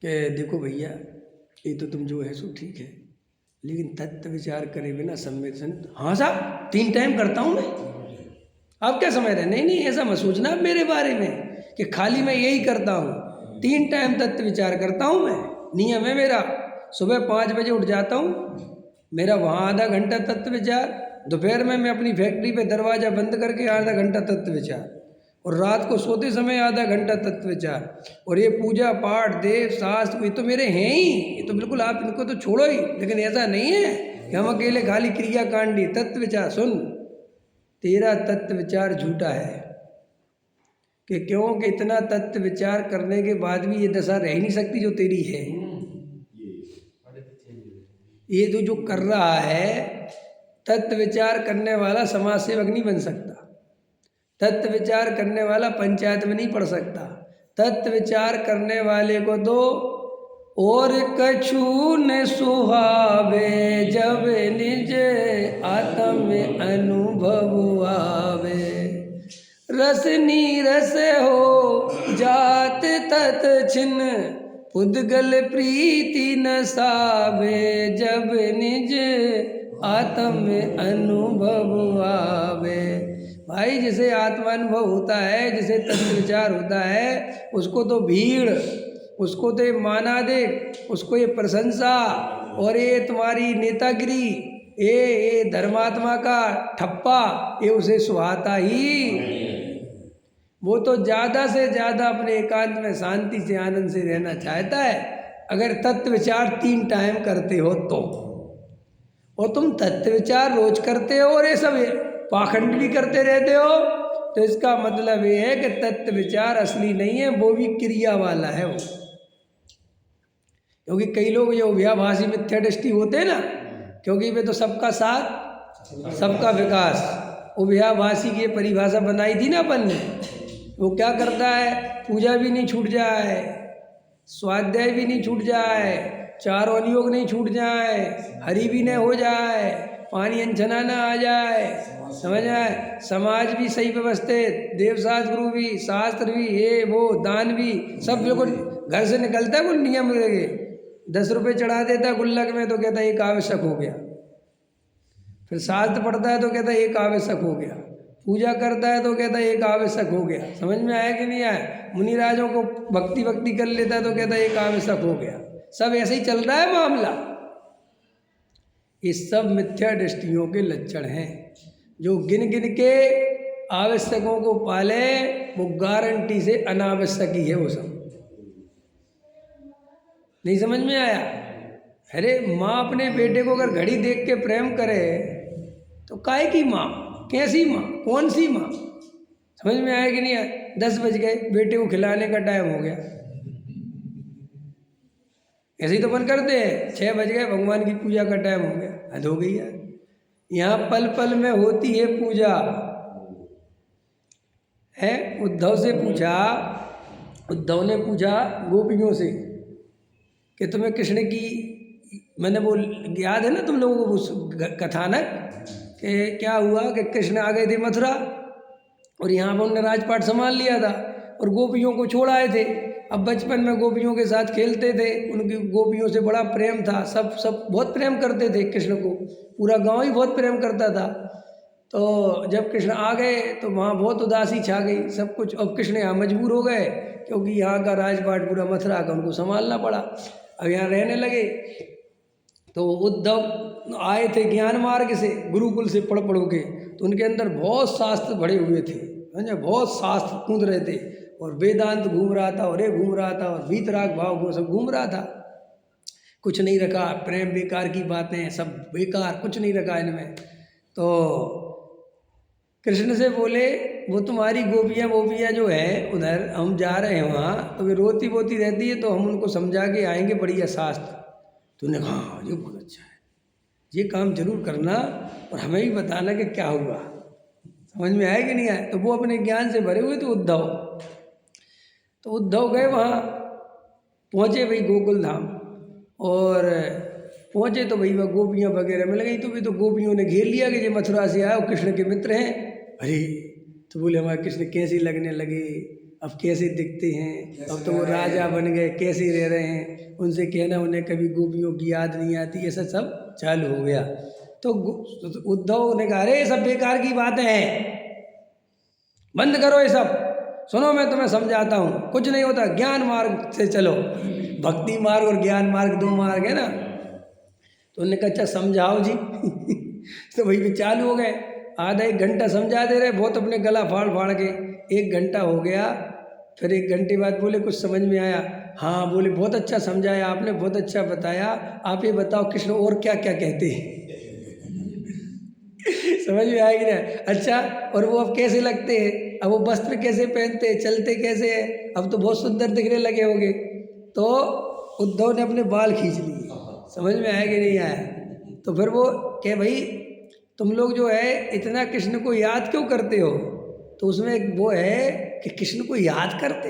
कि देखो भैया, ये तो तुम जो है सो ठीक है, लेकिन तत्व विचार करे बिना सम्मेलन, हाँ साहब 3 टाइम करता हूँ मैं। आप क्या समझ रहे हैं? नहीं ऐसा मत सोचना आप मेरे बारे में कि खाली मैं यही करता हूँ। 3 टाइम तत्व विचार करता हूँ मैं, नियम है मेरा। सुबह 5 बजे उठ जाता हूँ, मेरा वहाँ आधा घंटा तत्व विचार, दोपहर में मैं अपनी फैक्ट्री पे दरवाज़ा बंद करके आधा घंटा तत्व विचार, और रात को सोते समय आधा घंटा तत्व विचार। और ये पूजा पाठ देव शास्त्र ये तो मेरे हैं ही, ये तो बिल्कुल आप इनको तो छोड़ो ही। लेकिन ऐसा नहीं है कि हम अकेले खाली क्रिया कांडी। तत्व विचार सुन, तेरा तत्व विचार झूठा है कि क्योंकि इतना तत्व विचार करने के बाद भी ये दशा रह नहीं सकती जो तेरी है। ये तो जो कर रहा है, तत्व विचार करने वाला समाज सेवक नहीं बन सकता, तत्व विचार करने वाला पंचायत में नहीं पढ़ सकता। तत्व विचार करने वाले को तो और कछु न सुहावे, जब निज आत्म अनुभव आवे। रसनी रस हो जात तत छिन्न, पुद्गल प्रीति न सावे, जब निज आत्म अनुभव आवे। भाई जिसे आत्मानुभव होता है, जिसे तत्व विचार होता है, उसको तो भीड़, उसको तो ये माना दे, उसको ये प्रशंसा और ये तुम्हारी नेतागिरी, ये धर्मात्मा का ठप्पा, ये उसे सुहाता ही। वो तो ज़्यादा से ज़्यादा अपने एकांत में शांति से आनंद से रहना चाहता है, अगर तत्व विचार 3 टाइम करते हो तो। और तुम तत्व विचार रोज करते हो और ये सब पाखंड भी करते रहते हो, तो इसका मतलब ये है कि तत्व विचार असली नहीं है, वो भी क्रिया वाला है वो। क्योंकि कई लोग जो व्याभासी मिथ्या दृष्टि होते हैं ना, क्योंकि वे तो सबका साथ सबका विकास, उभयाभासी की ये परिभाषा बनाई थी ना अपन ने। वो क्या करता है, पूजा भी नहीं छूट जाए, स्वाध्याय भी नहीं छूट जाए, चार अनुयोग नहीं छूट जाए, हरि भी न हो जाए, पानी अंजना न आ जाए, समझ आए, समाज भी सही व्यवस्थित, देवशास्त्र गुरु भी, शास्त्र भी, ये वो दान भी सब बिल्कुल घर से निकलता है कुल नियम लगे। 10 रुपये चढ़ा देता है गुल्लक में तो कहता है एक आवश्यक हो गया। फिर शास्त्र पढ़ता है तो कहता है एक आवश्यक हो गया। पूजा करता है तो कहता है एक आवश्यक हो गया। समझ में आया कि नहीं आया। मुनिराजों को भक्ति कर लेता है तो कहता है एक आवश्यक हो गया। सब ऐसे ही चल रहा है मामला। ये सब मिथ्या दृष्टियों के लक्षण हैं। जो गिन गिन के आवश्यकों को पाले वो गारंटी से अनावश्यक ही है। वो सब नहीं समझ में आया। अरे माँ अपने बेटे को अगर घड़ी देख के प्रेम करे तो काहे की माँ, कैसी माँ, कौन सी माँ, समझ में आया कि नहीं आया। 10 बज गए, बेटे को खिलाने का टाइम हो गया, ऐसे ही तो अपन करते हैं। 6 बज गए, भगवान की पूजा का टाइम हो गया, हद हो गई है। यहाँ पल पल में होती है पूजा है। उद्धव से पूछा, उद्धव ने पूछा गोपियों से कि तुम्हें कृष्ण की, मैंने वो याद है ना तुम लोगों को वो कथानक कि क्या हुआ कि कृष्ण आ गए थे मथुरा और यहाँ पर उन्होंने राजपाट संभाल लिया था और गोपियों को छोड़ आए थे। अब बचपन में गोपियों के साथ खेलते थे, उनकी गोपियों से बड़ा प्रेम था, सब बहुत प्रेम करते थे कृष्ण को, पूरा गांव ही बहुत प्रेम करता था। तो जब कृष्ण आ गए तो वहाँ बहुत उदासी छा गई, सब कुछ। अब कृष्ण यहाँ मजबूर हो गए क्योंकि यहाँ का राजपाट पूरा मथुरा का उनको संभालना पड़ा। अब यहाँ रहने लगे तो उद्धव आए थे ज्ञान मार्ग से, गुरुकुल से पढ़ के, तो उनके अंदर बहुत शास्त्र भरे हुए थे, समझे, बहुत शास्त्र कूद रहे थे और वेदांत घूम रहा था और ये घूम रहा था और वीतराग भाव वो सब घूम रहा था। कुछ नहीं रखा, प्रेम बेकार की बातें सब बेकार, कुछ नहीं रखा इनमें। तो कृष्ण से बोले वो तुम्हारी गोपियाँ जो है उधर हम जा रहे हैं वहाँ, तो वे रोती वोती रहती है, तो हम उनको समझा के आएंगे बढ़िया शास्त्र। तो उन्हें कहा हाँ ये बहुत अच्छा है, ये काम जरूर करना और हमें भी बताना कि क्या हुआ। समझ में आया कि नहीं आया। तो वो अपने ज्ञान से भरे हुए थे उद्धव। तो उद्धव गए वहाँ, पहुँचे भाई गोकुल धाम, और पहुँचे तो भाई वह गोपियाँ वगैरह मिल गई। तो भी तो गोपियों ने घेर लिया कि ये मथुरा से आए और कृष्ण के मित्र हैं। अरे तो बोले हमारे कृष्ण कैसे लगने लगे, अब कैसे दिखते हैं, अब तो वो राजा बन गए, कैसे रह रहे हैं, उनसे कहना उन्हें कभी गोपियों की याद नहीं आती, ऐसा सब चालू हो गया। तो उद्धव ने कहा अरे सब बेकार की बातें हैं, बंद करो ये सब, सुनो मैं तुम्हें समझाता हूँ, कुछ नहीं होता, ज्ञान मार्ग से चलो। भक्ति मार्ग और ज्ञान मार्ग 2 मार्ग है ना। तो उन्होंने कहा अच्छा समझाओ जी। तो भाई चालू हो गए, आधा 1 घंटा समझा दे रहे, बहुत अपने गला फाड़ फाड़ के। 1 घंटा हो गया, फिर 1 घंटे बाद बोले कुछ समझ में आया। हाँ बोले बहुत अच्छा समझाया आपने, बहुत अच्छा बताया, आप ये बताओ कृष्ण और क्या क्या कहते हैं। समझ में आएगी ना। अच्छा और वो अब कैसे लगते हैं, अब वो वस्त्र कैसे पहनते हैं, चलते कैसे हैं, अब तो बहुत सुंदर दिखने लगे होंगे। तो उद्धव ने अपने बाल खींच लिए। समझ में आया कि नहीं आया। तो फिर वो कहे भाई तुम लोग जो है इतना कृष्ण को याद क्यों करते हो। तो उसमें एक वो है कि कृष्ण को याद करते,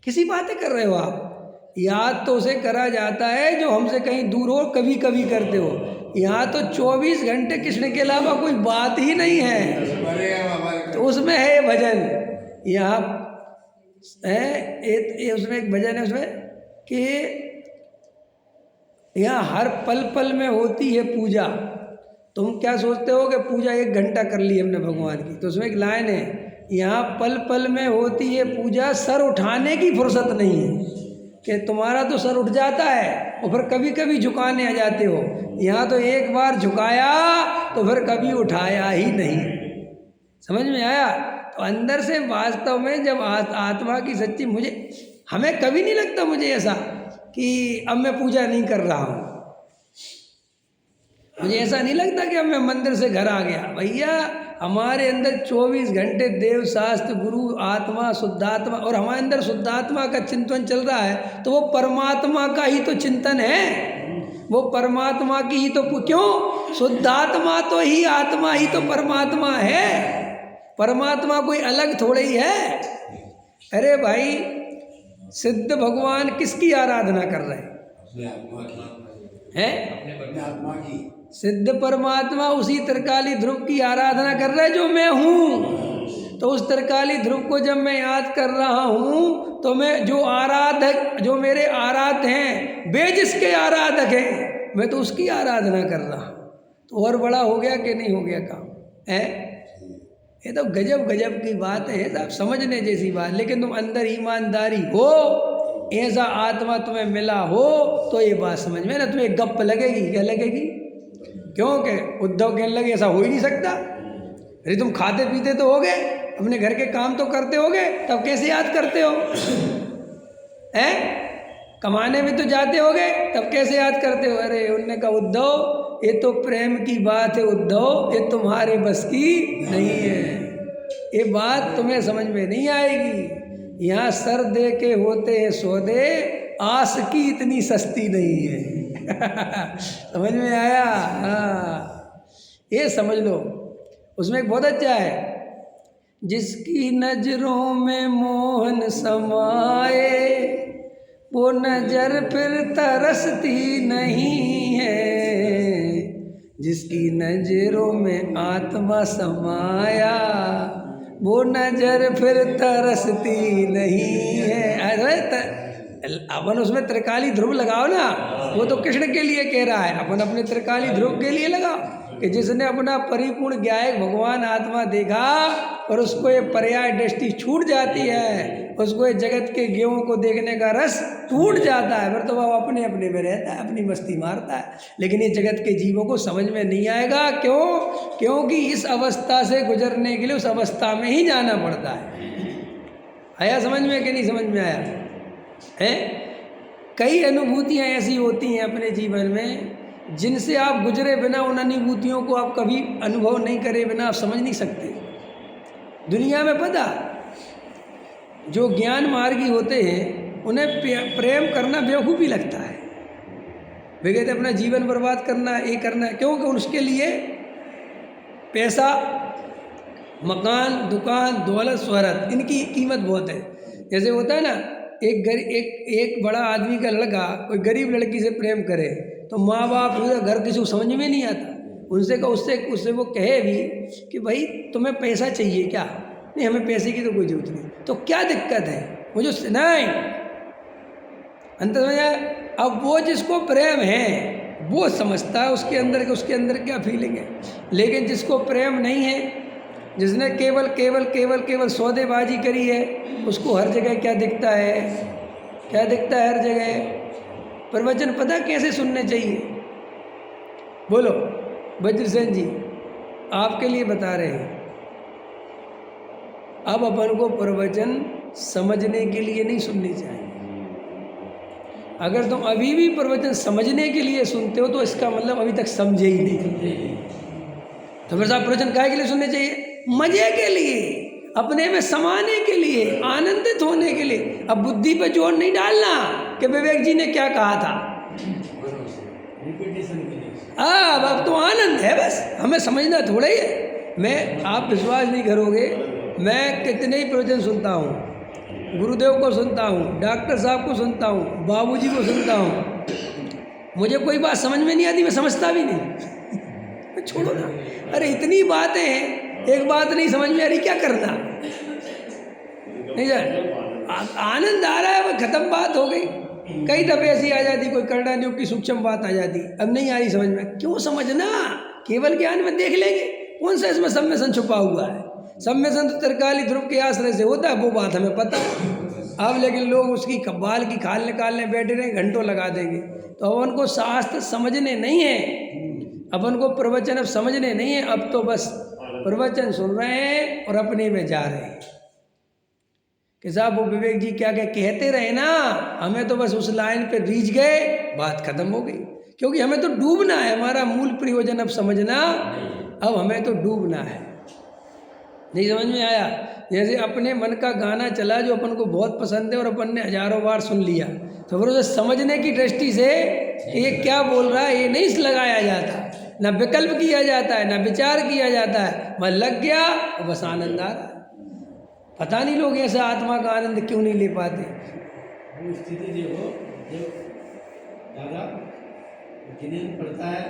किसी बातें कर रहे हो आप। याद तो उसे करा जाता है जो हमसे कहीं दूर हो, कभी कभी करते हो। यहाँ तो 24 घंटे कृष्ण के अलावा कोई बात ही नहीं है। तो उसमें है भजन, यहाँ है उसमें एक भजन है उसमें कि यहाँ हर पल पल में होती है पूजा। तुम क्या सोचते हो कि पूजा 1 घंटा कर ली हमने भगवान की। तो उसमें एक लाइन है, यहाँ पल पल में होती है पूजा, सर उठाने की फुर्सत नहीं है। कि तुम्हारा तो सर उठ जाता है और फिर कभी कभी झुकाने आ जाते हो। यहाँ तो एक बार झुकाया तो फिर कभी उठाया ही नहीं। समझ में आया। तो अंदर से वास्तव में जब आत्मा की सच्ची, हमें कभी नहीं लगता मुझे ऐसा कि अब मैं पूजा नहीं कर रहा हूँ। मुझे ऐसा नहीं लगता कि अब मैं मंदिर से घर आ गया। भैया हमारे अंदर 24 घंटे देव शास्त्र गुरु आत्मा शुद्धात्मा, और हमारे अंदर शुद्धात्मा का चिंतन चल रहा है तो वो परमात्मा का ही तो चिंतन है। वो परमात्मा की ही तो क्यों, शुद्धात्मा तो ही आत्मा ही तो परमात्मा है, परमात्मा कोई अलग थोड़े ही है। अरे भाई सिद्ध भगवान किसकी आराधना कर रहे हैं? सिद्ध परमात्मा उसी त्रिकाली ध्रुव की आराधना कर रहे जो मैं हूँ। तो उस त्रिकाली ध्रुव को जब मैं याद कर रहा हूँ तो मैं जो आराधक, जो मेरे आराध्य हैं, वे जिसके आराधक हैं, मैं तो उसकी आराधना कर रहा हूँ। तो और बड़ा हो गया कि नहीं हो गया काम है? ये तो गजब गजब की बात है साहब, समझने जैसी बात। लेकिन तुम अंदर ईमानदारी हो, ऐसा आत्मा तुम्हें मिला हो तो ये बात समझ में ना, तुम्हें गप लगेगी। क्या लगेगी? क्योंकि उद्धव कहने लगे ऐसा हो ही नहीं सकता। अरे तुम खाते पीते तो हो गए, अपने घर के काम तो करते होगे, तब कैसे याद करते हो? हैं? कमाने में तो जाते होगे, तब कैसे याद करते हो? अरे उनने कहा उद्धव ये तो प्रेम की बात है उद्धव, ये तुम्हारे बस की नहीं है, ये बात तुम्हें समझ में नहीं आएगी। यहाँ सर दे के होते हैं सौदे, आस की इतनी सस्ती नहीं है। समझ में आया? हाँ, ये समझ लो। उसमें एक बहुत अच्छा है, जिसकी नजरों में मोहन समाए वो नजर फिर तरसती नहीं है, जिसकी नजरों में आत्मा समाया वो नजर फिर तरसती नहीं है। अरे अपन उसमें त्रिकाली ध्रुव लगाओ ना, वो तो कृष्ण के लिए कह रहा है, अपन अपने त्रिकाली ध्रुव के लिए लगाओ कि जिसने अपना परिपूर्ण ज्ञायक भगवान आत्मा देखा और उसको ये पर्याय दृष्टि छूट जाती है, उसको ये जगत के गेहूं को देखने का रस टूट जाता है, फिर तो वह अपने अपने में रहता है, अपनी मस्ती मारता है। लेकिन ये जगत के जीवों को समझ में नहीं आएगा। क्यों? क्योंकि इस अवस्था से गुजरने के लिए उस अवस्था में ही जाना पड़ता है। आया समझ में कि नहीं समझ में आया है? कई अनुभूतियाँ ऐसी होती हैं अपने जीवन में जिनसे आप गुजरे बिना, उन अनुभूतियों को आप कभी अनुभव नहीं करे बिना आप समझ नहीं सकते। दुनिया में पता, जो ज्ञान मार्गी होते हैं उन्हें प्रेम करना बेवकूफ़ी लगता है। वे कहते अपना जीवन बर्बाद करना है, ये करना है, क्योंकि उसके लिए पैसा, मकान, दुकान, दौलत, शोहरत, इनकी कीमत बहुत है। जैसे होता है ना, एक बड़ा आदमी का लड़का कोई गरीब लड़की से प्रेम करे तो माँ बाप पूरा घर किसी को समझ में नहीं आता। उससे वो कहे भी कि भाई तुम्हें पैसा चाहिए क्या? नहीं, हमें पैसे की तो कोई जरूरत नहीं। तो क्या दिक्कत है? मुझे नहीं अंतर में। अब वो जिसको प्रेम है वो समझता है उसके अंदर क्या फीलिंग है। लेकिन जिसको प्रेम नहीं है, जिसने केवल केवल केवल केवल सौदेबाजी करी है, उसको हर जगह क्या दिखता है? क्या दिखता है हर जगह? प्रवचन पता कैसे सुनने चाहिए? बोलो वज्रसेन जी, आपके लिए बता रहे हैं। अब अपन को प्रवचन समझने के लिए नहीं सुननी चाहिए। अगर तुम अभी भी प्रवचन समझने के लिए सुनते हो तो इसका मतलब अभी तक समझे ही नहीं। तो मेरे साहब प्रवचन काहे के लिए सुनने चाहिए? मजे के लिए, अपने में समाने के लिए, आनंदित होने के लिए। अब बुद्धि पे जोर नहीं डालना कि विवेक जी ने क्या कहा था। अब तो आनंद है, बस हमें समझना थोड़ा ही है। आप विश्वास नहीं करोगे, मैं कितने ही प्रवचन सुनता हूँ, गुरुदेव को सुनता हूँ, डॉक्टर साहब को सुनता हूँ, बाबूजी को सुनता हूँ। मुझे कोई बात समझ में नहीं आती, मैं समझता भी नहीं। छोड़ो ना, अरे इतनी बातें हैं, एक बात नहीं समझ में आ रही, क्या करना? नहीं सर, आनंद आ रहा है, वो खत्म, बात हो गई। कई दफे ऐसी आ जाती, कोई करणानियों की सूक्ष्म बात आ जाती, अब नहीं आ रही समझ में। क्यों समझना? केवल ज्ञान में देख लेंगे। कौन सा इसमें सम्मेसन छुपा हुआ है? सम्मेसन तो त्रिकाली ध्रुव के आश्रय से होता है, वो बात हमें पता है। अब लेकिन लोग उसकी बाल की खाल निकालने बैठे रहे, घंटों लगा देंगे। तो अपन को शास्त्र समझने नहीं है, अपन को प्रवचन अब समझने नहीं है। अब तो बस प्रवचन सुन रहे हैं और अपने में जा रहे हैं कि साहब वो विवेक जी क्या क्या कहते रहे ना, हमें तो बस उस लाइन पे रीझ गए, बात खत्म हो गई। क्योंकि हमें तो डूबना है, हमारा मूल प्रयोजन अब समझना, अब हमें तो डूबना है। नहीं समझ में आया? जैसे अपने मन का गाना चला जो अपन को बहुत पसंद है और अपन ने हजारों बार सुन लिया, तो फिर उसे समझने की दृष्टि से ये क्या बोल रहा है ये नहीं लगाया जाता, ना विकल्प किया जाता है, ना विचार किया जाता है, मैं लग गया और बस आनंद आ रहा है। पता नहीं लोग ऐसा आत्मा का आनंद क्यों नहीं ले पाते। वो स्थिति देखो जब दादा जिन्हें पढ़ता है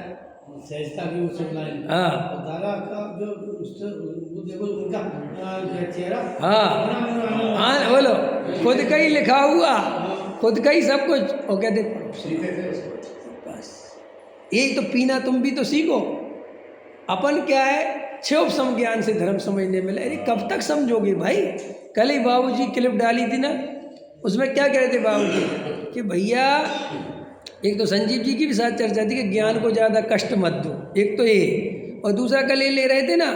सहजता की वो सब लाइन, हाँ और दादा का जो उससे वो देखो उनका चेहरा, हाँ बोलो, खुद का ही लिखा हुआ, खुद का ही सब कुछ, और कहते बस यही तो पीना, तुम भी तो सीखो। अपन क्या है क्षोभ ज्ञान से धर्म समझने में, अरे कब तक समझोगे भाई। कल ही बाबूजी क्लिप डाली थी ना, उसमें क्या कह रहे थे बाबूजी कि भैया एक तो संजीव जी की भी साथ चर्चा थी कि ज्ञान को ज़्यादा कष्ट मत दो, एक तो ये, और दूसरा कल ये ले रहे थे ना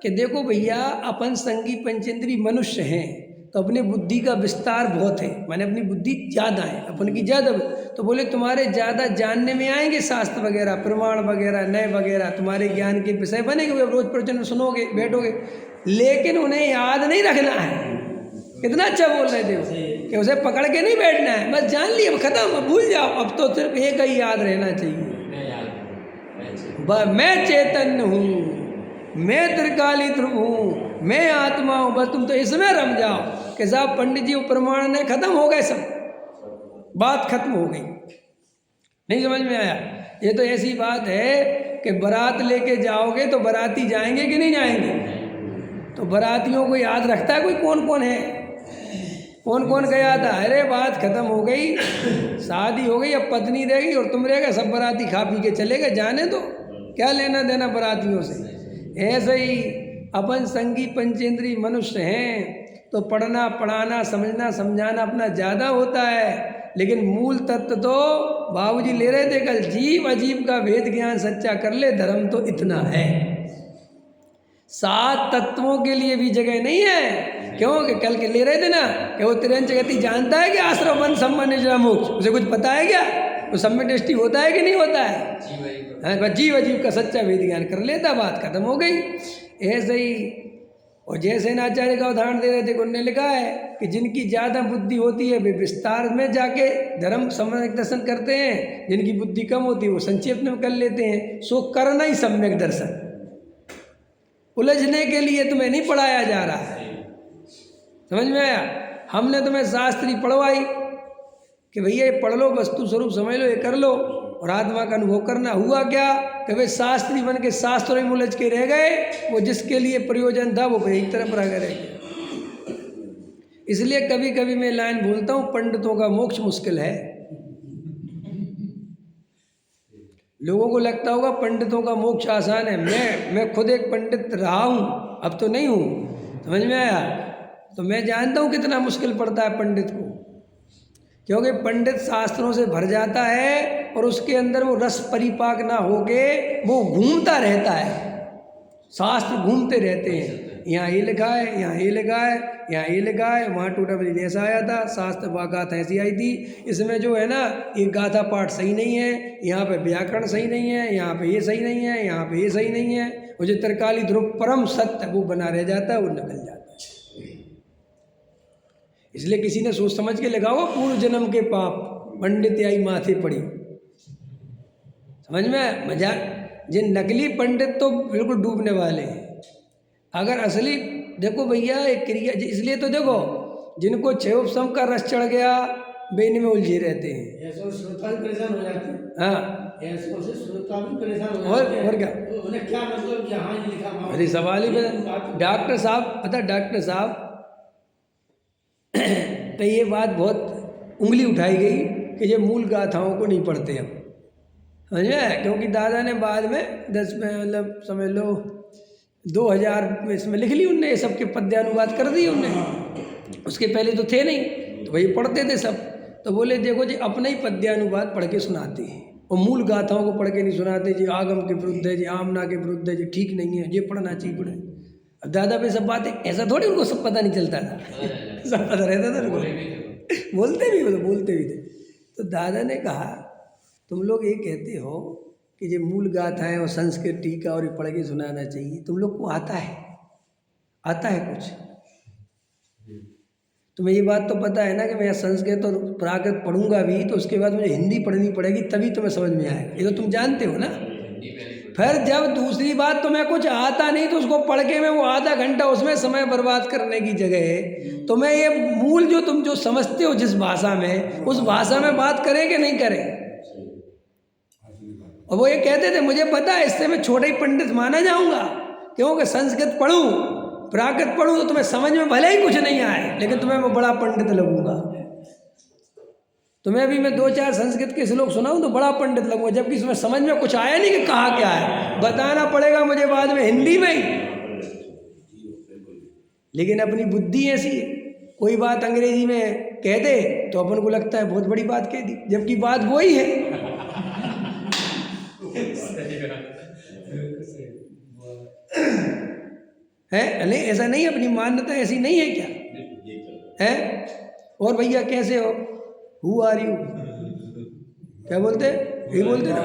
कि देखो भैया अपन संगी पंचेंद्री मनुष्य हैं तो अपनी बुद्धि का विस्तार बहुत है, माने अपनी बुद्धि ज़्यादा है, अपन की ज़्यादा, तो बोले तुम्हारे ज़्यादा जानने में आएंगे शास्त्र वगैरह प्रमाण वगैरह नए वगैरह, तुम्हारे ज्ञान के विषय बनेंगे, रोज प्रवचन सुनोगे बैठोगे, लेकिन उन्हें याद नहीं रखना है। कितना अच्छा बोल रहे थे वो कि उसे पकड़ के नहीं बैठना है, बस जान लिया खत्म, अब भूल जाओ, अब तो सिर्फ एक ही याद रहना चाहिए, मैं चैतन्य हूँ, मैं त्रिकाली ध्रुव हूँ, मैं आत्मा हूँ, बस तुम तो इसमें रम जाओ कि साहब पंडित जी प्रमाण ने खत्म हो गए, सब बात खत्म हो गई। नहीं समझ में आया? ये तो ऐसी बात है कि बारात लेके जाओगे तो बाराती जाएंगे कि नहीं जाएंगे, तो बारातियों को याद रखता है कोई कौन कौन है, कौन कौन गया था, अरे बात खत्म हो गई, शादी हो गई, अब पत्नी रह गई और तुम रह गए, सब बाराती खा पी के चले गए, जाने दो, क्या लेना देना बारातियों से। ऐसे ही अपन संगी पंचेंद्री मनुष्य हैं तो पढ़ना पढ़ाना समझना समझाना अपना ज़्यादा होता है, लेकिन मूल तत्व तो बाबूजी ले रहे थे कल, जीव अजीब का भेद ज्ञान सच्चा कर ले, धर्म तो इतना है। 7 तत्वों के लिए भी जगह नहीं है, क्यों कि कल के ले रहे थे ना कि वो तिरंज जगती जानता है कि आश्रम वन सम्मान निजरा मोक्ष, उसे कुछ पता है क्या, वो सब में दृष्टि होता है कि नहीं होता है, बस जीव अजीब का सच्चा वेद ज्ञान कर लेता, बात खत्म हो गई। ऐसे ही और जैसे आचार्य का उदाहरण दे रहे थे, उन्होंने लिखा है कि जिनकी ज़्यादा बुद्धि होती है वे विस्तार में जाके धर्म सम्यक दर्शन करते हैं, जिनकी बुद्धि कम होती है वो संक्षेप में कर लेते हैं, सो करना ही सम्यक दर्शन। उलझने के लिए तुम्हें नहीं पढ़ाया जा रहा है, समझ में आया? हमने तुम्हें शास्त्री पढ़वाई कि भैया ये पढ़ लो, वस्तु स्वरूप समझ लो, ये कर लो और आत्मा का अनुभव करना। हुआ क्या कि वे शास्त्री बन के शास्त्रों में उलझ के रह गए, वो जिसके लिए प्रयोजन था वो एक तरफ रह गए। इसलिए कभी कभी मैं लाइन बोलता हूँ, पंडितों का मोक्ष मुश्किल है। लोगों को लगता होगा पंडितों का मोक्ष आसान है, मैं खुद एक पंडित रहा हूँ, अब तो नहीं हूँ, समझ में आया? तो मैं जानता हूँ कितना मुश्किल पड़ता है पंडित को, क्योंकि पंडित शास्त्रों से भर जाता है और उसके अंदर वो रस परिपाक ना होके वो घूमता रहता है, शास्त्र घूमते रहते हैं, यहाँ ये लिखा है, यहाँ ये लिखा है, यहाँ ये लिखा है, वहाँ टूटा बली ऐसा आया था, शास्त्र व गाथा ऐसी आई थी, इसमें जो है ना ये गाथा पाठ सही नहीं है, यहाँ पे व्याकरण सही नहीं है, यहाँ पे ये सही नहीं है, यहाँ पे ये सही नहीं है, वो जो त्रिकाली ध्रुव परम सत्य वो बना रह जाता है, वो निकल जाता है। इसलिए किसी ने सोच समझ के लिखा होगा, पूर्व जन्म के पाप पंडित आई माथे पड़ी, समझ में मजा। जिन नकली पंडित तो बिल्कुल डूबने वाले हैं, अगर असली देखो भैया एक क्रिया, इसलिए तो देखो जिनको क्षयोपशम का रस चढ़ गया बेनी में उलझे रहते हैं, ऐसे श्रोता भी परेशान हो जाते हैं। हाँ ऐसे से श्रोता भी परेशान हो जाते हैं। और क्या, तो उन्हें क्या मतलब कि हाँ ये लिखा, अरे सवाल ही डॉक्टर साहब, पता डॉक्टर साहब तो ये बात बहुत उंगली उठाई गई कि ये मूल गाथाओं को नहीं पढ़ते अब, समझ में? क्योंकि दादा ने बाद में 10 में मतलब समझ लो 2000 में इसमें लिख ली उनने, सब के पद्यानुवाद कर दिए उनने, उसके पहले तो थे नहीं, तो वही पढ़ते थे सब। तो बोले देखो जी अपना ही पद्यानुवाद पढ़ के सुनाते हैं और मूल गाथाओं को पढ़ के नहीं सुनाते जी, आगम के विरुद्ध है जी, आमना के विरुद्ध है जी, ठीक नहीं है, ये पढ़ना चाहिए पढ़े। अब दादा पे सब बातें ऐसा थोड़ी उनको सब पता नहीं चलता था, सब पता रहता था उनको, बोलते भी तो बोलते भी थे। तो दादा ने कहा तुम लोग ये कहते हो कि ये मूल गाथाएं और संस्कृत टीका और ये पढ़ के सुनाना चाहिए, तुम लोग को आता है कुछ? तुम्हें ये बात तो पता है ना कि मैं संस्कृत और प्राकृत पढ़ूंगा भी तो उसके बाद मुझे हिंदी पढ़नी पड़ेगी, तभी तुम्हें समझ में आए। ये तो तुम जानते हो ना। फिर जब दूसरी बात तुम्हें कुछ आता नहीं तो उसको पढ़ के मैं वो आधा घंटा उसमें समय बर्बाद करने की जगह तुम्हें ये मूल जो तुम जो समझते हो जिस भाषा में, उस भाषा में बात करें कि नहीं करें। और वो ये कहते थे मुझे पता है इससे मैं छोटा ही पंडित माना जाऊंगा, क्योंकि संस्कृत पढ़ूं प्राकृत पढ़ूं तो तुम्हें समझ में भले ही कुछ नहीं आए लेकिन तुम्हें मैं बड़ा पंडित लगूंगा। तुम्हें अभी मैं 2-4 संस्कृत के श्लोक सुनाऊं तो बड़ा पंडित लगूंगा, जबकि इसमें समझ में कुछ आया नहीं कि कहा क्या है, बताना पड़ेगा मुझे बाद में हिंदी में ही। लेकिन अपनी बुद्धि ऐसी है, कोई बात अंग्रेजी में कह दे तो अपन को लगता है बहुत बड़ी बात कह दी, जबकि बात वही है। है नहीं, ऐसा नहीं, अपनी मान्यता ऐसी नहीं है क्या है। और भैया कैसे हो, हु आर यू, क्या बोलते, यही बोलते ना।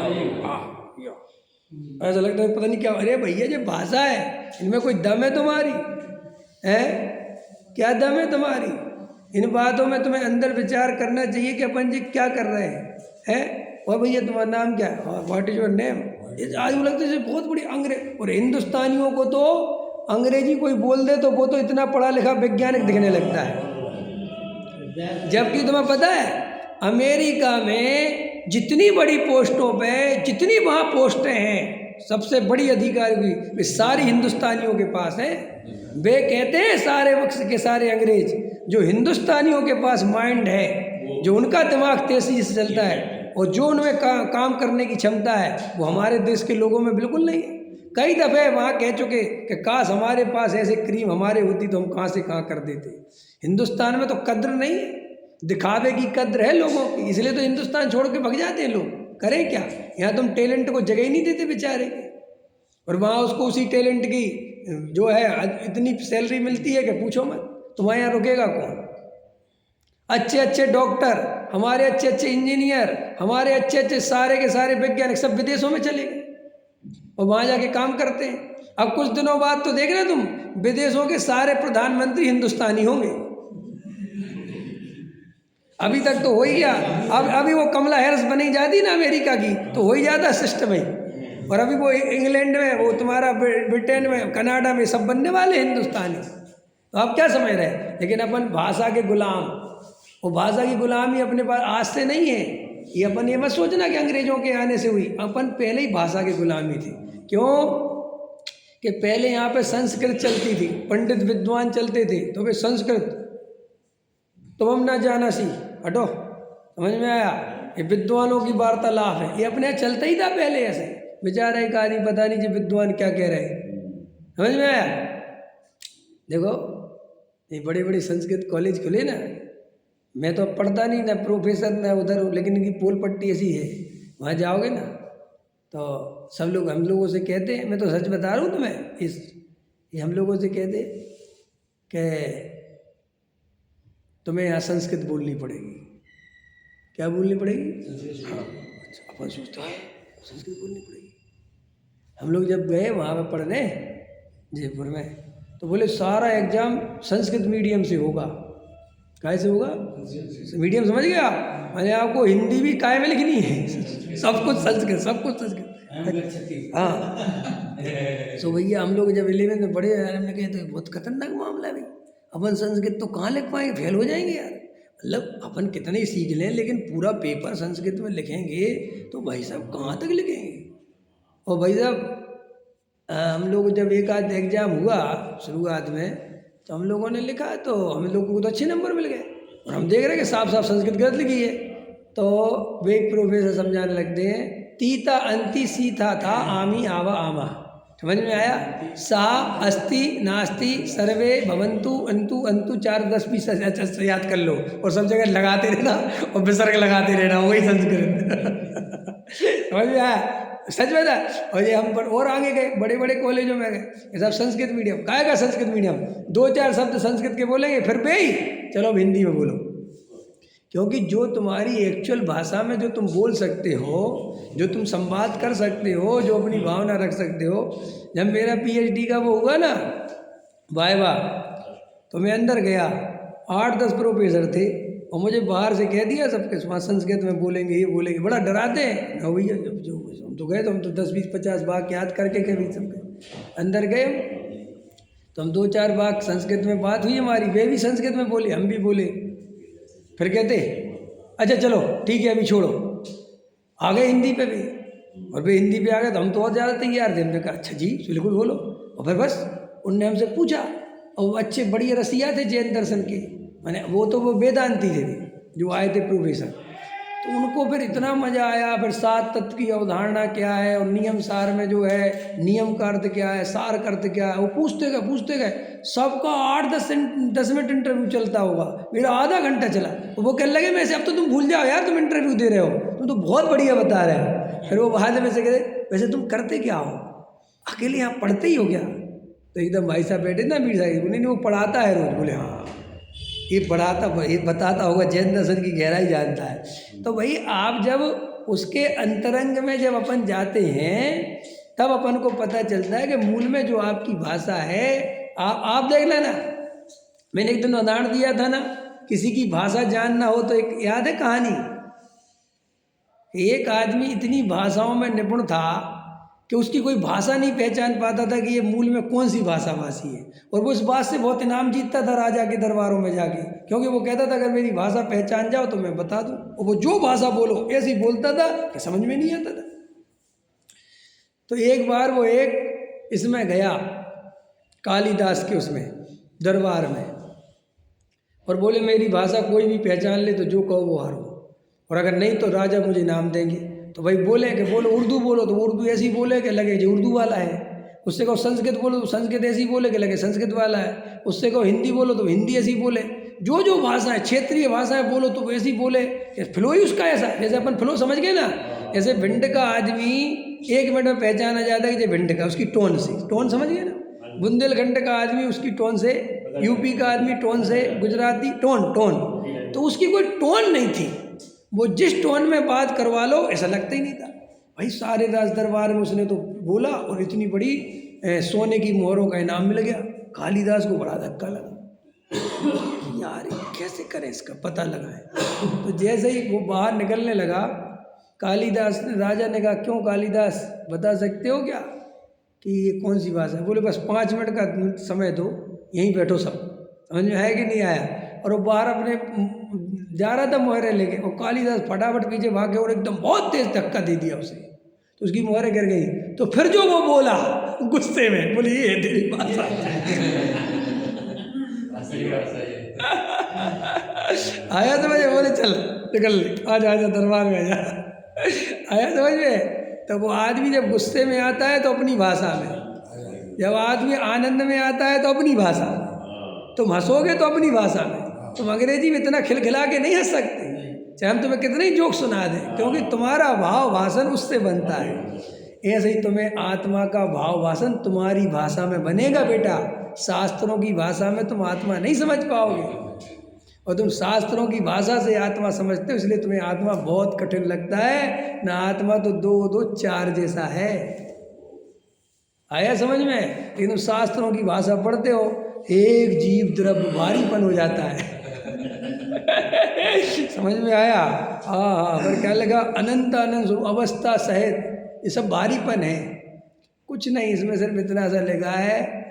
ऐसा लगता है पता नहीं क्या, अरे भैया ये भाषा है, इनमें कोई दम है तुम्हारी, है क्या दम है तुम्हारी। इन बातों में तुम्हें अंदर विचार करना चाहिए कि अपन जी क्या कर रहे हैं। और भैया तुम्हारा नाम क्या है, व्हाट इज योर नेम। आज वो लगता है बहुत बड़ी अंग्रेज, और हिंदुस्तानियों को तो अंग्रेजी कोई बोल दे तो वो तो इतना पढ़ा लिखा वैज्ञानिक दिखने लगता है, जबकि तुम्हें पता है अमेरिका में जितनी बड़ी पोस्टों पे जितनी वहाँ पोस्टें हैं सबसे बड़ी अधिकारी भी वे सारी हिंदुस्तानियों के पास है। वे कहते हैं सारे वक्त के सारे अंग्रेज, जो हिंदुस्तानियों के पास माइंड है, जो उनका दिमाग तेजी से चलता है और जो उनमें काम करने की क्षमता है वो हमारे देश के लोगों में बिल्कुल नहीं है। कई दफ़े वहाँ कह चुके कि काश हमारे पास ऐसे क्रीम हमारे होती तो हम कहाँ से कहाँ कर देते। हिंदुस्तान में तो कद्र नहीं है, दिखावे की कद्र है लोगों की, इसलिए तो हिंदुस्तान छोड़ के भाग जाते हैं लोग। करें क्या, यहाँ तुम टैलेंट को जगह ही नहीं देते बेचारे, और वहाँ उसको उसी टैलेंट की जो है इतनी सैलरी मिलती है कि पूछो मत। तुम्हारे यहाँ रुकेगा कौन। अच्छे अच्छे डॉक्टर, हमारे अच्छे अच्छे इंजीनियर, हमारे अच्छे अच्छे सारे के सारे वैज्ञानिक सब विदेशों में चले गए और वहाँ जाके काम करते हैं। अब कुछ दिनों बाद तो देखना तुम, विदेशों के सारे प्रधानमंत्री हिंदुस्तानी होंगे। अभी तक तो हो ही गया, अब अभी वो कमला हैरिस बनी जाती ना अमेरिका की तो हो ही जाता सिस्टम ही। और अभी वो इंग्लैंड में, वो तुम्हारा ब्रिटेन में, कनाडा में सब बनने वाले हिंदुस्तानी। तो आप क्या समझ रहे हैं। लेकिन अपन भाषा के गुलाम, वो भाषा की गुलामी अपने पास आज से नहीं है। ये अपन ये मत सोचना कि अंग्रेजों के आने से हुई, अपन पहले ही भाषा की गुलामी थी। क्यों कि पहले यहाँ पे संस्कृत चलती थी, पंडित विद्वान चलते थे, तो वे संस्कृत तुम हम ना जाना सी हटो, समझ में आया। ये विद्वानों की वार्तालाप है, ये अपने चलता ही था पहले ऐसे। बेचारा एक आदमी पता नहीं जी विद्वान क्या कह रहे हैं, समझ में आया। देखो ये बड़े बड़े संस्कृत कॉलेज खुले ना, मैं तो पढ़ता नहीं ना प्रोफेसर ना उधर हूँ, लेकिन इनकी पोल पट्टी ऐसी है, वहाँ जाओगे ना तो सब लोग हम लोगों से कहते हैं, मैं तो सच बता रहा हूँ तुम्हें, ये हम लोगों से कहते कि तुम्हें यहाँ संस्कृत बोलनी पड़ेगी। क्या बोलनी पड़ेगी। अच्छा, अपन सोचते हैं संस्कृत बोलनी पड़ेगी। हम लोग जब गए वहाँ पे पढ़ने जयपुर में, तो बोले सारा एग्जाम संस्कृत मीडियम से होगा। कैसे होगा मीडियम, समझ गए आप। मैंने आपको हिंदी भी काय में लिखनी है, सब कुछ संस्कृत, सब कुछ संस्कृत। हाँ तो भैया हम लोग जब 11th में पढ़े, हमने कहे तो बहुत खतरनाक मामला है भाई, अपन संस्कृत तो कहाँ लिख पाएंगे, फेल हो जाएंगे यार। मतलब अपन कितने ही सीख लें, लेकिन पूरा पेपर संस्कृत में लिखेंगे तो भाई साहब कहाँ तक लिखेंगे। और भाई साहब हम लोग जब एक आध एग्जाम हुआ शुरुआत में, तो हम लोगों ने लिखा तो हम लोगों को तो अच्छे नंबर मिल गए, और हम देख रहे हैं कि साफ साफ संस्कृत गलत लिखी है। तो वे प्रोफेसर समझाने लगते हैं, तीता अंति सीता था आमी आवा आमा, समझ में आया। सा अस्ति नास्ति सर्वे भवंतु अंतु अंतु 4-10 भी याद कर लो, और सब जगह लगाते रहना और विसर्ग लगाते रहना, वही संस्कृत। समझ में आया, सच में था। और ये हम पर और आगे गए, बड़े बड़े कॉलेजों में गए, ये सब संस्कृत मीडियम। काय का संस्कृत मीडियम, 2-4 शब्द संस्कृत के बोलेंगे, फिर बे चलो अब हिंदी में बोलो। क्योंकि जो तुम्हारी एक्चुअल भाषा में जो तुम बोल सकते हो, जो तुम संवाद कर सकते हो, जो अपनी भावना रख सकते हो। जब मेरा PhD का वो हुआ ना वाइवा, तो मैं अंदर गया, 8-10 प्रोफेसर थे और मुझे बाहर से कह दिया सबके वहाँ संस्कृत में बोलेंगे, ये बोलेंगे, बड़ा डराते हैं ना भैया। जब जो हम तो गए तो हम तो 10-20-50 वाक्य याद करके कभी सबके अंदर गए तो हम 2-4 वाक्य संस्कृत में बात हुई हमारी, वे भी संस्कृत में बोले, हम भी बोले। फिर कहते अच्छा चलो ठीक है अभी छोड़ो, आ गए हिंदी पे भी, और वे हिंदी पे आ गए तो हम तो और ज़्यादा तैयार थे। हमने कहा अच्छा जी बिल्कुल बोलो, और फिर बस उनने हमसे पूछा, और वो अच्छे बढ़िया रसिया थे जैन दर्शन के, माने वो वेदांती थे जो आए थे प्रोफेसर। तो उनको फिर इतना मज़ा आया, फिर 7 तत्व की अवधारणा क्या है और नियम सार में जो है नियम का अर्थ क्या है, सार का अर्थ क्या है, वो पूछते गए। सबका 8-10 मिनट इंटरव्यू चलता होगा, मेरा आधा घंटा चला। तो वो कहने लगे वैसे अब तो तुम भूल जाओ यार, तुम इंटरव्यू दे रहे हो, तुम तो बहुत बढ़िया बता रहे हो। फिर वो बाद में से कहते वैसे तुम करते क्या हो, अकेले यहाँ पढ़ते ही हो क्या? तो एकदम भाई साहब बैठे ना मीर साहब, बोले नहीं वो पढ़ाता है रोज। बोले हाँ ये बताता होगा, जैन दर्शन की गहराई जानता है। तो भाई आप जब उसके अंतरंग में जब अपन जाते हैं तब अपन को पता चलता है कि मूल में जो आपकी भाषा है, आप देख लेना, मैंने एक दिन उदाहरण दिया था ना, किसी की भाषा जानना हो तो एक याद है कहानी, एक आदमी इतनी भाषाओं में निपुण था कि उसकी कोई भाषा नहीं पहचान पाता था कि ये मूल में कौन सी भाषा भाषी है, और वो इस बात से बहुत इनाम जीतता था राजा के दरबारों में जाके, क्योंकि वो कहता था अगर मेरी भाषा पहचान जाओ तो मैं बता दूं, और वो जो भाषा बोलो ऐसी बोलता था कि समझ में नहीं आता था। तो एक बार वो एक इसमें गया कालिदास के उसमें दरबार में, और बोले मेरी भाषा कोई भी पहचान ले तो जो कहो वो हारो, और अगर नहीं तो राजा मुझे इनाम देंगे। तो भाई बोले कि बोलो उर्दू बोलो, तो उर्दू ऐसी बोले कि लगे जो उर्दू वाला है। उससे कहो संस्कृत बोलो तो संस्कृत ऐसी बोले कि लगे संस्कृत वाला है। उससे कहो हिंदी बोलो तो हिंदी ऐसी बोले। जो भाषा है क्षेत्रीय भाषाएं बोलो तो वैसी बोले। फ्लो ही उसका ऐसा, जैसे अपन फ्लो समझ गए ना, ऐसे भिंड का आदमी 1 मिनट में पहचाना जाता है कि भिंड का, उसकी टोन से, टोन समझ गए ना। बुंदेलखंड का आदमी उसकी टोन से, यूपी का आदमी टोन से, गुजराती टोन, तो उसकी कोई टोन नहीं थी, वो जिस टोन में बात करवा लो ऐसा लगता ही नहीं था। भाई सारे राज दरबार में उसने तो बोला, और इतनी बड़ी सोने की मोहरों का इनाम मिल गया। कालिदास को बड़ा धक्का लगा, यार कैसे करें इसका पता लगाएं। तो जैसे ही वो बाहर निकलने लगा, कालिदास ने, राजा ने कहा क्यों कालिदास बता सकते हो क्या कि ये कौन सी भाषा है? बोले बस 5 मिनट का समय दो, यहीं बैठो सब, समझ में आया कि नहीं आया? और वो बाहर अपने जा रहा था मोहरे लेके, और कालिदास फटाफट पीछे भागे और एकदम बहुत तेज धक्का दे दिया उसे, तो उसकी मोहरे गिर गई। तो फिर जो वो बोला गुस्से में, बोले ये तेरी भाषा आया समझ में? बोले चल निकल ले, आजा दरबार में आजा, आया समझ में? तो वो आदमी जब गुस्से में आता है तो अपनी भाषा में, जब आदमी आनंद में आता है तो अपनी भाषा में, तुम हंसोगे तो अपनी भाषा में। तुम अंग्रेजी में इतना खिलखिला के नहीं हंस सकते, चाहे हम तुम्हें कितने ही जोक सुना दें, क्योंकि तुम्हारा भाव भाषण उससे बनता है। ऐसे ही तुम्हें आत्मा का भाव भाषण तुम्हारी भाषा में बनेगा बेटा। शास्त्रों की भाषा में तुम आत्मा नहीं समझ पाओगे, और तुम शास्त्रों की भाषा से आत्मा समझते हो, इसलिए तुम्हें आत्मा बहुत कठिन लगता है ना। आत्मा तो 2-2 4 जैसा है, आया समझ में? लेकिन तुम शास्त्रों की भाषा पढ़ते हो, एक जीव द्रव्य भारीपन हो जाता है समझ में आया? हाँ, पर क्या लगा? अनंत स्वरूप अवस्था सहित, ये सब भारीपन है, कुछ नहीं। इसमें सिर्फ इतना सा लगा है,